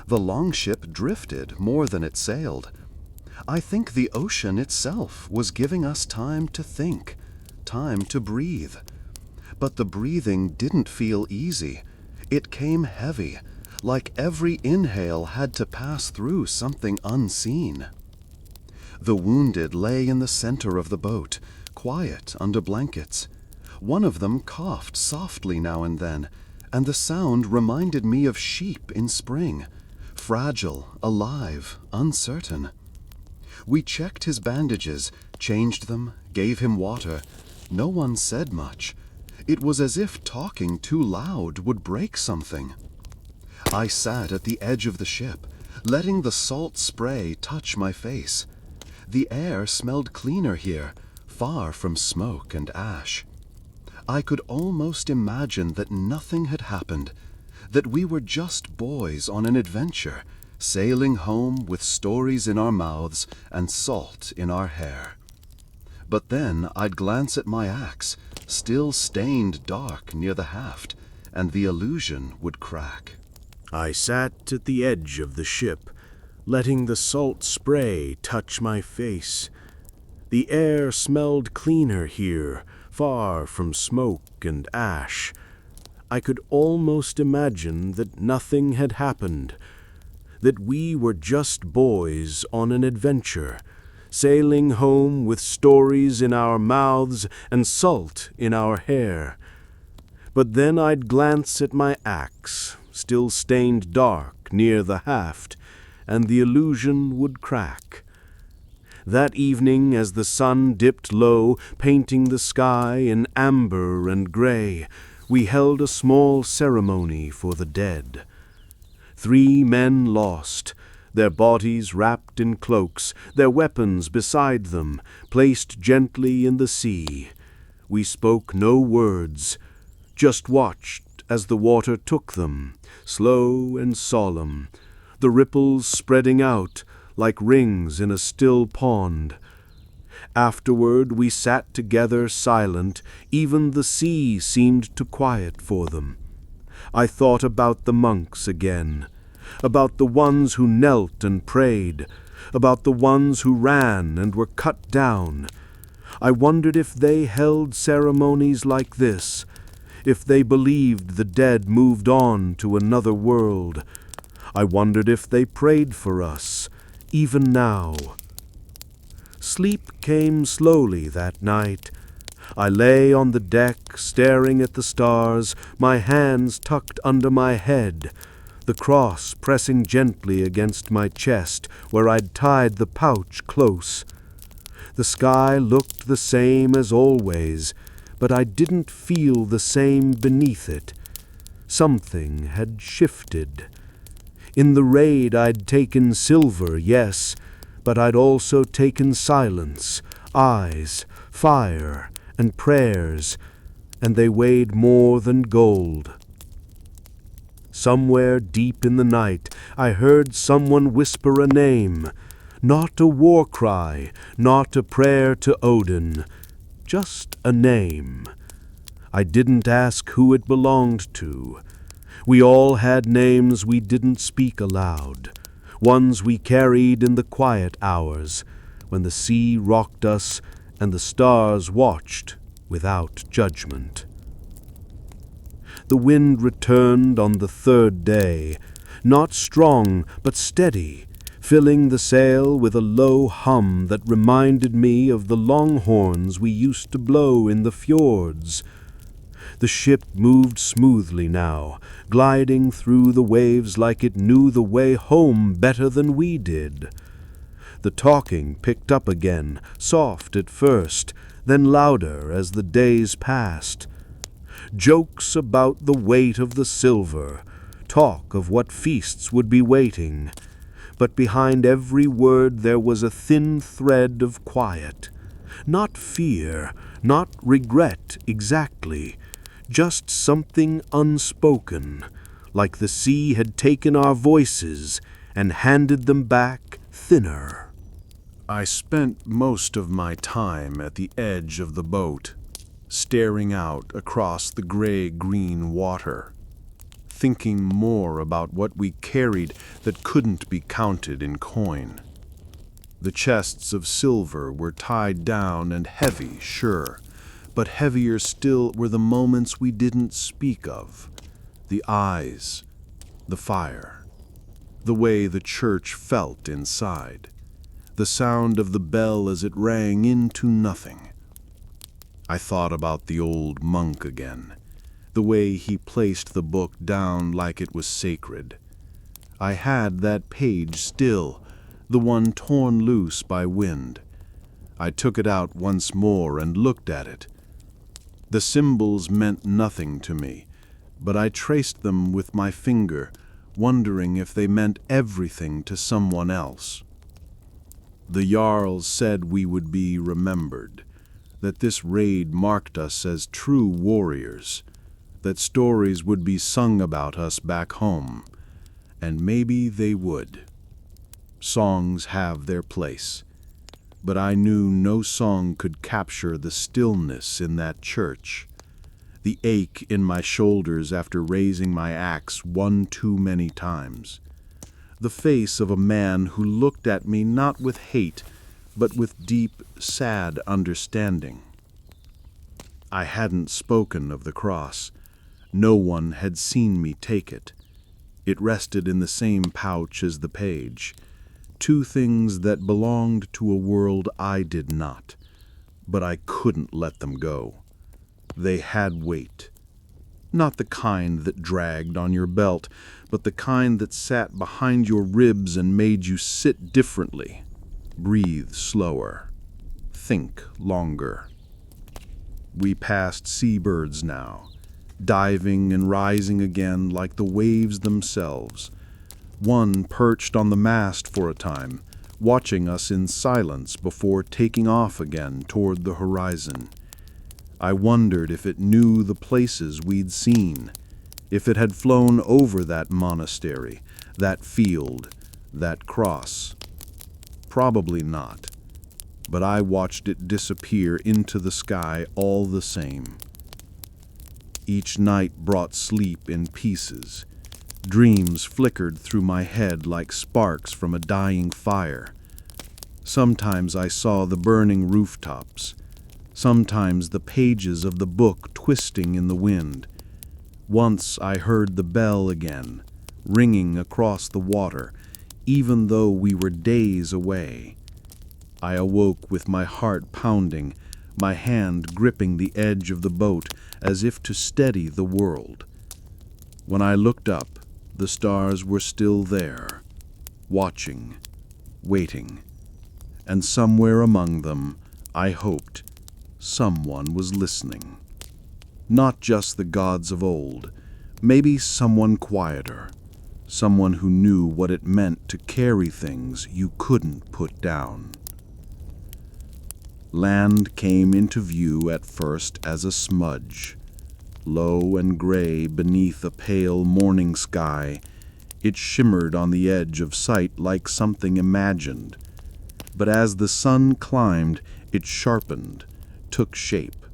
S1: The longship drifted more than it sailed. I think the ocean itself was giving us time to think, time to breathe. But the breathing didn't feel easy. It came heavy, like every inhale had to pass through something unseen. The wounded lay in the center of the boat, quiet under blankets. One of them coughed softly now and then, and the sound reminded me of sheep in spring, fragile, alive, uncertain. We checked his bandages, changed them, gave him water. No one said much. It was as if talking too loud would break something. I sat at the edge of the ship, letting the salt spray touch my face. The air smelled cleaner here, far from smoke and ash. I could almost imagine that nothing had happened, that we were just boys on an adventure, sailing home with stories in our mouths and salt in our hair. But then I'd glance at my axe, still stained dark near the haft, and the illusion would crack.
S3: I sat at the edge of the ship, letting the salt spray touch my face. The air smelled cleaner here, far from smoke and ash. I could almost imagine that nothing had happened, that we were just boys on an adventure, sailing home with stories in our mouths and salt in our hair. But then I'd glance at my axe, still stained dark near the haft, and the illusion would crack. That evening, as the sun dipped low, painting the sky in amber and gray, we held a small ceremony for the dead. 3 men lost, their bodies wrapped in cloaks, their weapons beside them, placed gently in the sea. We spoke no words, just watched as the water took them, slow and solemn, the ripples spreading out like rings in a still pond. Afterward we sat together silent, even the sea seemed to quiet for them. I thought about the monks again, about the ones who knelt and prayed, about the ones who ran and were cut down. I wondered if they held ceremonies like this, if they believed the dead moved on to another world. I wondered if they prayed for us, even now. Sleep came slowly that night. I lay on the deck, staring at the stars, my hands tucked under my head, the cross pressing gently against my chest where I'd tied the pouch close. The sky looked the same as always, but I didn't feel the same beneath it. Something had shifted. In the raid I'd taken silver, yes, but I'd also taken silence, eyes, fire, and prayers, and they weighed more than gold. Somewhere deep in the night I heard someone whisper a name, not a war cry, not a prayer to Odin, just a name. I didn't ask who it belonged to. We all had names we didn't speak aloud, ones we carried in the quiet hours, when the sea rocked us and the stars watched without judgment. The wind returned on the third day, not strong but steady, filling the sail with a low hum that reminded me of the long horns we used to blow in the fjords. The ship moved smoothly now, gliding through the waves like it knew the way home better than we did. The talking picked up again, soft at first, then louder as the days passed. Jokes about the weight of the silver, talk of what feasts would be waiting. But behind every word there was a thin thread of quiet. Not fear, not regret exactly, just something unspoken, like the sea had taken our voices and handed them back thinner.
S1: I spent most of my time at the edge of the boat, staring out across the gray-green water, thinking more about what we carried that couldn't be counted in coin. The chests of silver were tied down and heavy, sure, but heavier still were the moments we didn't speak of. The eyes, the fire, the way the church felt inside, the sound of the bell as it rang into nothing. I thought about the old monk again, the way he placed the book down like it was sacred. I had that page still, the one torn loose by wind. I took it out once more and looked at it. The symbols meant nothing to me, but I traced them with my finger, wondering if they meant everything to someone else. The Jarls said we would be remembered, that this raid marked us as true warriors, that stories would be sung about us back home, and maybe they would. Songs have their place, but I knew no song could capture the stillness in that church, the ache in my shoulders after raising my axe one too many times, the face of a man who looked at me not with hate, but with deep, sad understanding. I hadn't spoken of the cross. No one had seen me take it. It rested in the same pouch as the page. Two things that belonged to a world I did not, but I couldn't let them go. They had weight. Not the kind that dragged on your belt, but the kind that sat behind your ribs and made you sit differently, breathe slower, think longer. We passed seabirds now, diving and rising again like the waves themselves. One perched on the mast for a time, watching us in silence before taking off again toward the horizon. I wondered if it knew the places we'd seen, if it had flown over that monastery, that field, that cross. Probably not, but I watched it disappear into the sky all the same. Each night brought sleep in pieces. Dreams flickered through my head like sparks from a dying fire. Sometimes I saw the burning rooftops, sometimes the pages of the book twisting in the wind. Once I heard the bell again, ringing across the water, even though we were days away. I awoke with my heart pounding, my hand gripping the edge of the boat as if to steady the world. When I looked up, the stars were still there, watching, waiting, and somewhere among them, I hoped, someone was listening. Not just the gods of old, maybe someone quieter, someone who knew what it meant to carry things you couldn't put down. Land came into view at first as a smudge. Low and gray beneath a pale morning sky, it shimmered on the edge of sight like something imagined. But as the sun climbed, it sharpened, took shape.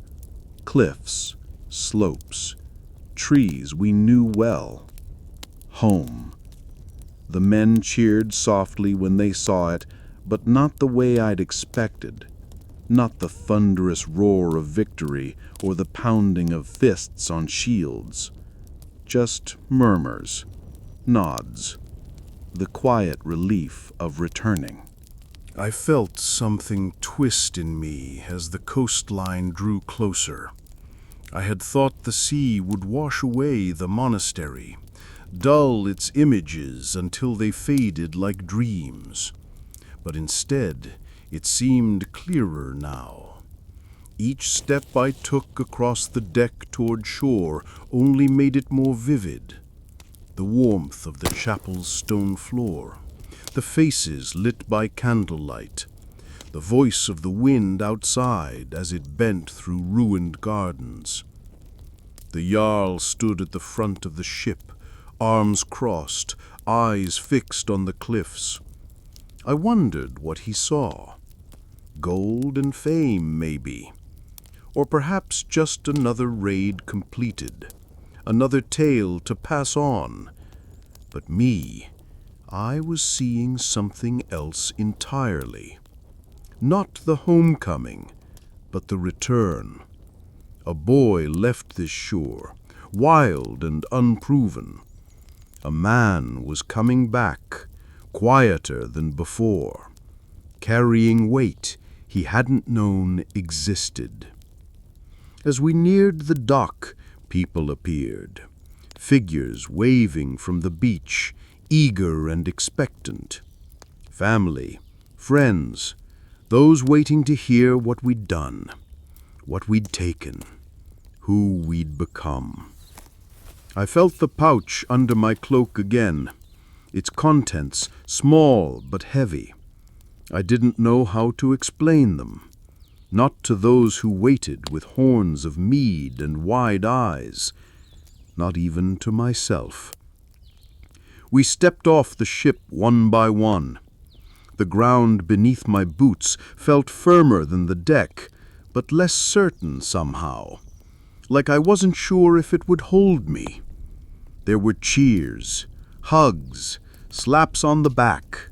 S1: Cliffs, slopes, trees we knew well. Home. The men cheered softly when they saw it, but not the way I'd expected.
S2: not the thunderous roar of victory or the pounding of fists on shields. Just murmurs, nods, the quiet relief of returning. I felt something twist in me as the coastline drew closer. I had thought the sea would wash away the monastery, dull its images until they faded like dreams. But instead, it seemed clearer now. Each step I took across the deck toward shore only made it more vivid. The warmth of the chapel's stone floor, the faces lit by candlelight, the voice of the wind outside as it bent through ruined gardens. The Jarl stood at the front of the ship, arms crossed, eyes fixed on the cliffs. I wondered what he saw. Gold and fame, maybe. Or perhaps just another raid completed, another tale to pass on. But me, I was seeing something else entirely. Not the homecoming, but the return. A boy left this shore, wild and unproven. A man was coming back, quieter than before, carrying weight he hadn't known existed. As we neared the dock, people appeared, figures waving from the beach, eager and expectant. Family, friends, those waiting to hear what we'd done, what we'd taken, who we'd become. I felt the pouch under my cloak again, its contents small but heavy. I didn't know how to explain them, not to those who waited with horns of mead and wide eyes, not even to myself. We stepped off the ship one by one. The ground beneath my boots felt firmer than the deck, but less certain somehow, like I wasn't sure if it would hold me. There were cheers, hugs, slaps on the back,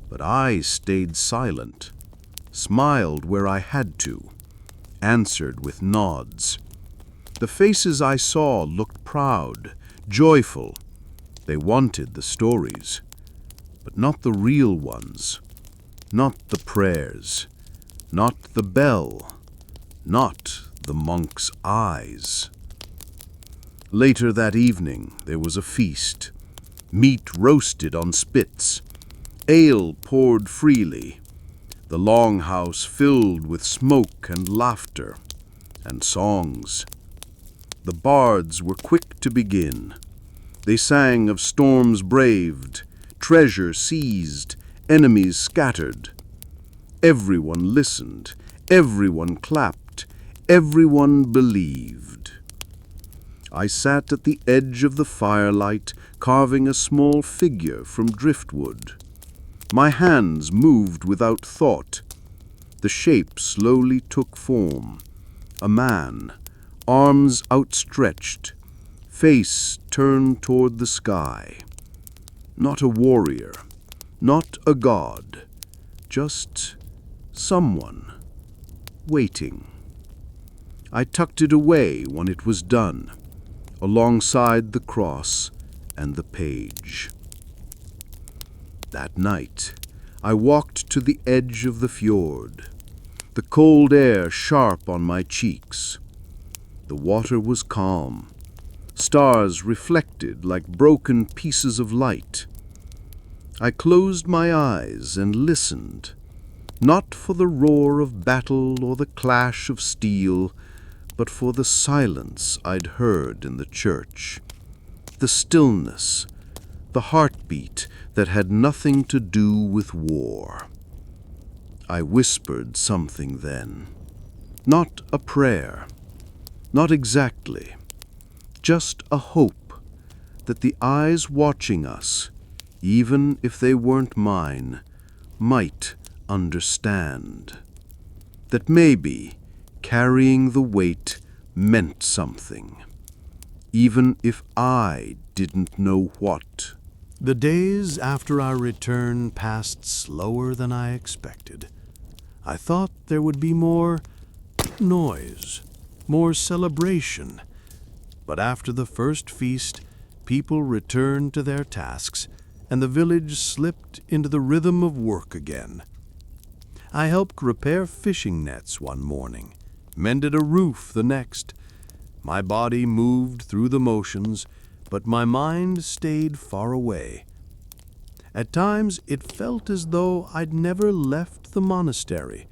S2: but I stayed silent, smiled where I had to, answered with nods. The faces I saw looked proud, joyful. They wanted the stories, but not the real ones, not the prayers, not the bell, not the monk's eyes. Later that evening there was a feast, meat roasted on spits, ale poured freely, the longhouse filled with smoke and laughter and songs. The bards were quick to begin. They sang of storms braved, treasure seized, enemies scattered. Everyone listened, everyone clapped, everyone believed. I sat at the edge of the firelight, carving a small figure from driftwood. My hands moved without thought. The shape slowly took form. A man, arms outstretched, face turned toward the sky. Not a warrior, not a god, just someone waiting. I tucked it away when it was done, alongside the cross and the page. That night, I walked to the edge of the fjord, the cold air sharp on my cheeks. The water was calm, stars reflected like broken pieces of light. I closed my eyes and listened, not for the roar of battle or the clash of steel, but for the silence I'd heard in the church, the stillness, the heartbeat that had nothing to do with war. I whispered something then, not a prayer, not exactly, just a hope that the eyes watching us, even if they weren't mine, might understand. That maybe carrying the weight meant something, even if I didn't know what.
S3: The days after our return passed slower than I expected.
S1: I thought there would be more noise, more celebration. But after the first feast, people returned to their tasks, and the village slipped into the rhythm of work again. I helped repair fishing nets one morning, mended a roof the next. My body moved through the motions, but my mind stayed far away. At times it felt as though I'd never left the monastery,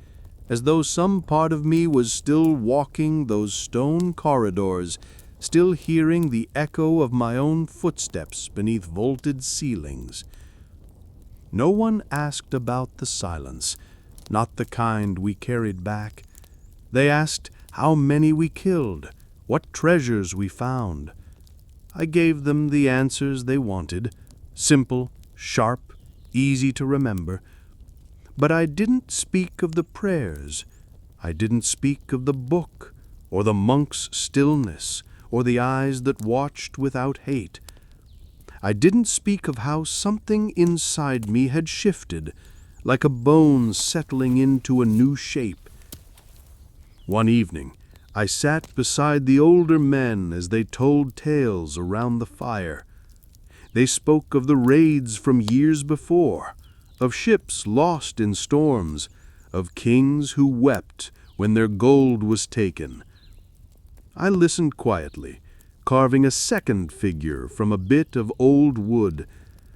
S1: as though some part of me was still walking those stone corridors, still hearing the echo of my own footsteps beneath vaulted ceilings. No one asked about the silence, not the kind we carried back. They asked how many we killed, what treasures we found. I gave them the answers they wanted, simple, sharp, easy to remember. But I didn't speak of the prayers. I didn't speak of the book, or the monk's stillness, or the eyes that watched without hate. I didn't speak of how something inside me had shifted, like a bone settling into a new shape. One evening, I sat beside the older men as they told tales around the fire. They spoke of the raids from years before, of ships lost in storms, of kings who wept when their gold was taken. I listened quietly, carving a second figure from a bit of old wood.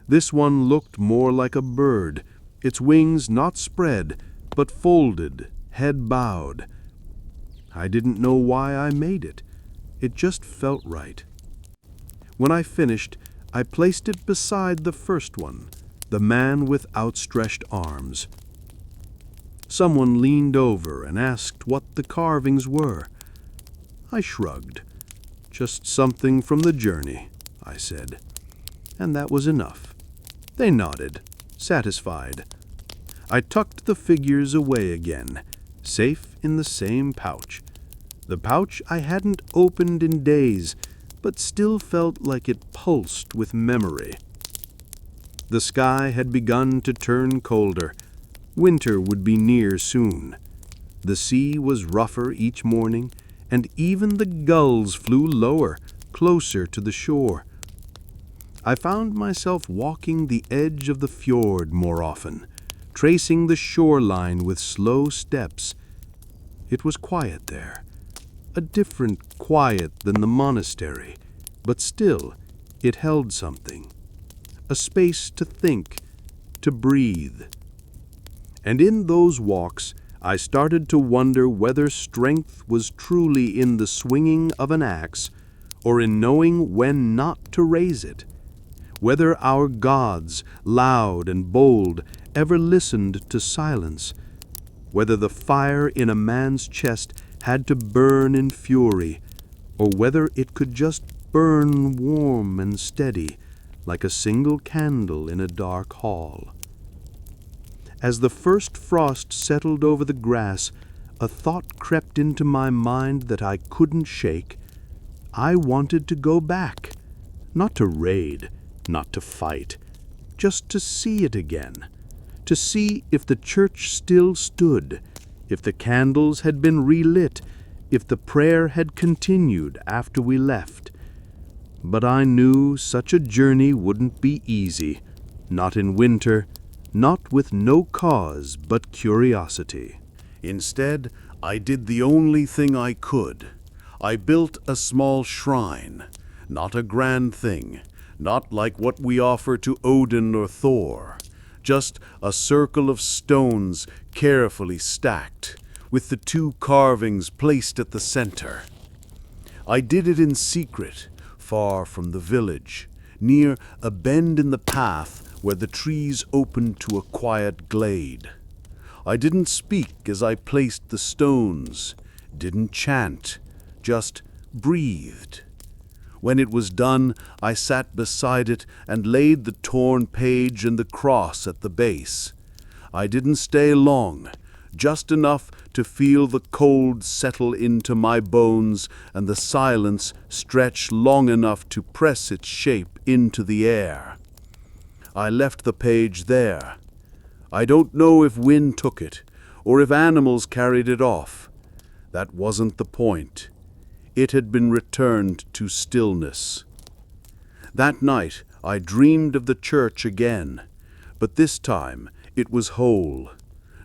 S1: This one looked more like a bird, its wings not spread, but folded, head bowed. I didn't know why I made it. It just felt right. When I finished, I placed it beside the first one, the man with outstretched arms. Someone leaned over and asked what the carvings were. I shrugged. Just something from the journey, I said. And that was enough. They nodded, satisfied. I tucked the figures away again, safe in the same pouch. The pouch I hadn't opened in days, but still felt like it pulsed with memory. The sky had begun to turn colder. Winter would be near soon. The sea was rougher each morning, and even the gulls flew lower, closer to the shore. I found myself walking the edge of the fjord more often, tracing the shoreline with slow steps. It was quiet there, a different quiet than the monastery, but still it held something, a space to think, to breathe. And in those walks, I started to wonder whether strength was truly in the swinging of an axe or in knowing when not to raise it, whether our gods, loud and bold, ever listened to silence, whether the fire in a man's chest had to burn in fury, or whether it could just burn warm and steady, like a single candle in a dark hall. As the first frost settled over the grass, a thought crept into my mind that I couldn't shake. I wanted to go back, not to raid, not to fight, just to see it again, to see if the church still stood, if the candles had been relit, if the prayer had continued after we left. But I knew such a journey wouldn't be easy, not in winter, not with no cause but curiosity. Instead, I did the only thing I could. I built a small shrine, not a grand thing, not like what we offer to Odin or Thor, just a circle of stones carefully stacked, with the two carvings placed at the center. I did it in secret, far from the village, near a bend in the path where the trees opened to a quiet glade. I didn't speak as I placed the stones, didn't chant, just breathed. When it was done, I sat beside it and laid the torn page and the cross at the base. I didn't stay long, just enough to feel the cold settle into my bones and the silence stretch long enough to press its shape into the air. I left the page there. I don't know if wind took it, or if animals carried it off. That wasn't the point. It had been returned to stillness. That night I dreamed of the church again, but this time it was whole.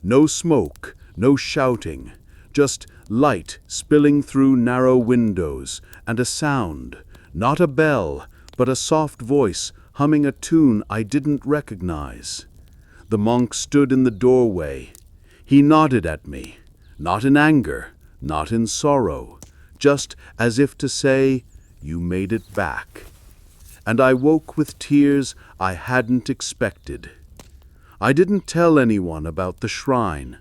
S1: No smoke, no shouting, just light spilling through narrow windows, and a sound, not a bell, but a soft voice humming a tune I didn't recognize. The monk stood in the doorway. He nodded at me, not in anger, not in sorrow, just as if to say, "You made it back." And I woke with tears I hadn't expected. I didn't tell anyone about the shrine.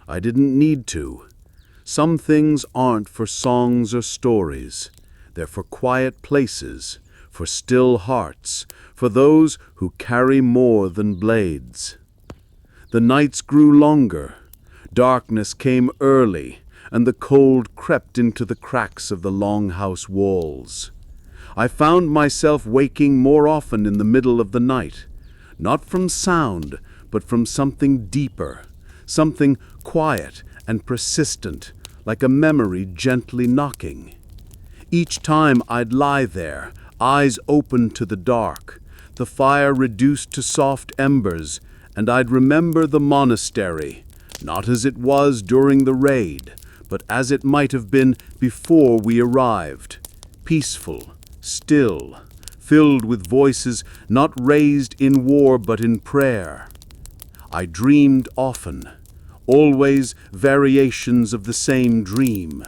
S1: I didn't need to. Some things aren't for songs or stories. They're for quiet places, for still hearts, for those who carry more than blades. The nights grew longer. Darkness came early, and the cold crept into the cracks of the longhouse walls. I found myself waking more often in the middle of the night, not from sound, but from something deeper, something quiet and persistent, like a memory gently knocking. Each time I'd lie there, eyes open to the dark, the fire reduced to soft embers, and I'd remember the monastery, not as it was during the raid, but as it might have been before we arrived, peaceful, still, filled with voices not raised in war but in prayer. I dreamed often, always variations of the same dream.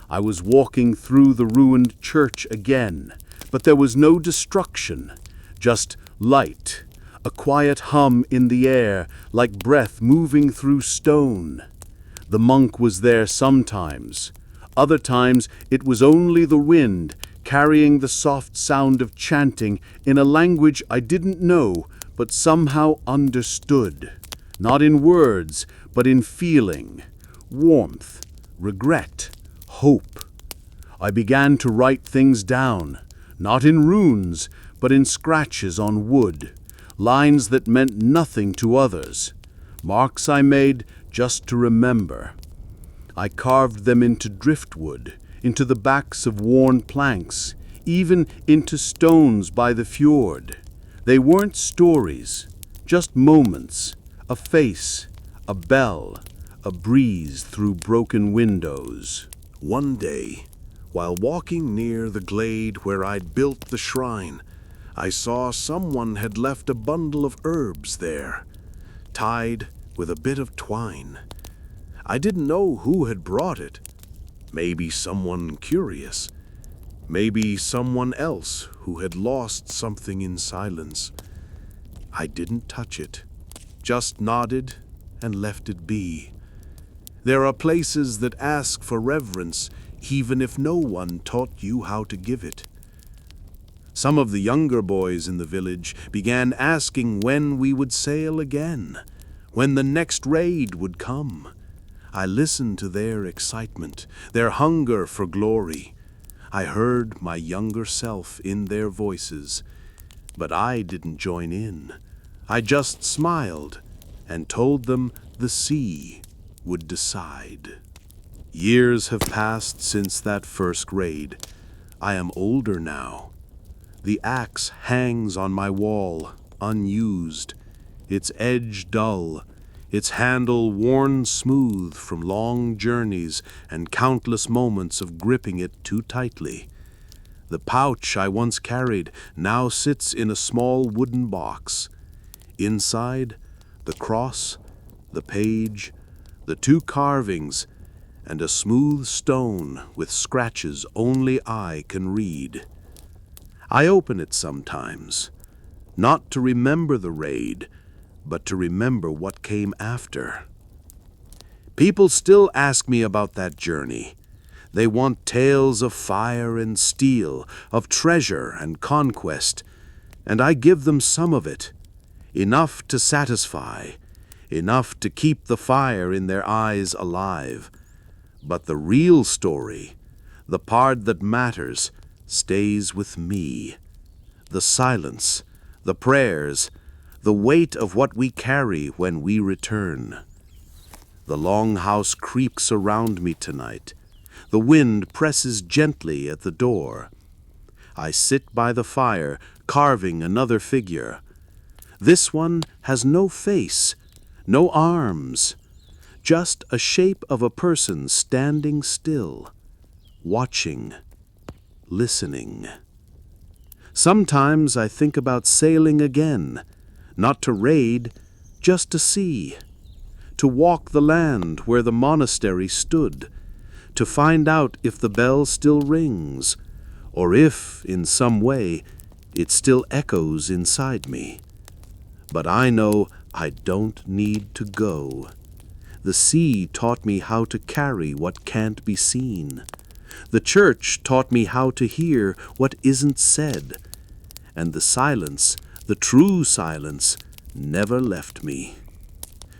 S1: I was walking through the ruined church again, but there was no destruction, just light, a quiet hum in the air like breath moving through stone. The monk was there sometimes. Other times it was only the wind, carrying the soft sound of chanting in a language I didn't know but somehow understood, not in words but in feeling, warmth, regret, hope. I began to write things down, not in runes but in scratches on wood, lines that meant nothing to others, marks I made just to remember. I carved them into driftwood, into the backs of worn planks, even into stones by the fjord. They weren't stories, just moments, a face, a bell, a breeze through broken windows.
S2: One day, while walking near the glade where I'd built the shrine, I saw someone had left a bundle of herbs there, tied with a bit of twine. I didn't know who had brought it. Maybe someone curious. Maybe someone else who had lost something in silence. I didn't touch it, just nodded and left it be. There are places that ask for reverence, even if no one taught you how to give it. Some of the younger boys in the village began asking when we would sail again, when the next raid would come. I listened to their excitement, their hunger for glory. I heard my younger self in their voices, but I didn't join in. I just smiled and told them the sea would decide. Years have passed since that first raid. I am older now. The axe hangs on my wall, unused, its edge dull, its handle worn smooth from long journeys and countless moments of gripping it too tightly. The pouch I once carried now sits in a small wooden box. Inside, the cross, the page, the two carvings, and a smooth stone with scratches only I can read. I open it sometimes, not to remember the raid, but to remember what came after. People still ask me about that journey. They want tales of fire and steel, of treasure and conquest, and I give them some of it, enough to satisfy, enough to keep the fire in their eyes alive. But the real story, the part that matters, stays with me. The silence, the prayers, the weight of what we carry when we return. The longhouse creaks around me tonight. The wind presses gently at the door. I sit by the fire, carving another figure. This one has no face, no arms, just a shape of a person standing still, watching, listening. Sometimes I think about sailing again, not to raid, just to see, to walk the land where the monastery stood, to find out if the bell still rings, or if, in some way, it still echoes inside me. But I know I don't need to go. The sea taught me how to carry what can't be seen. The church taught me how to hear what isn't said. And the silence, the true silence, never left me.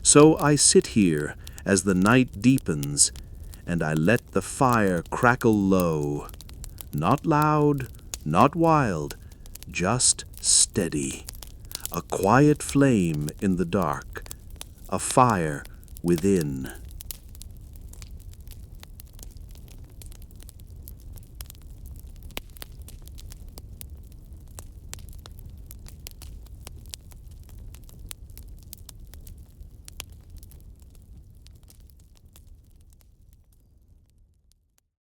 S2: So I sit here as the night deepens, and I let the fire crackle low. Not loud, not wild, just steady. A quiet flame in the dark, a fire within.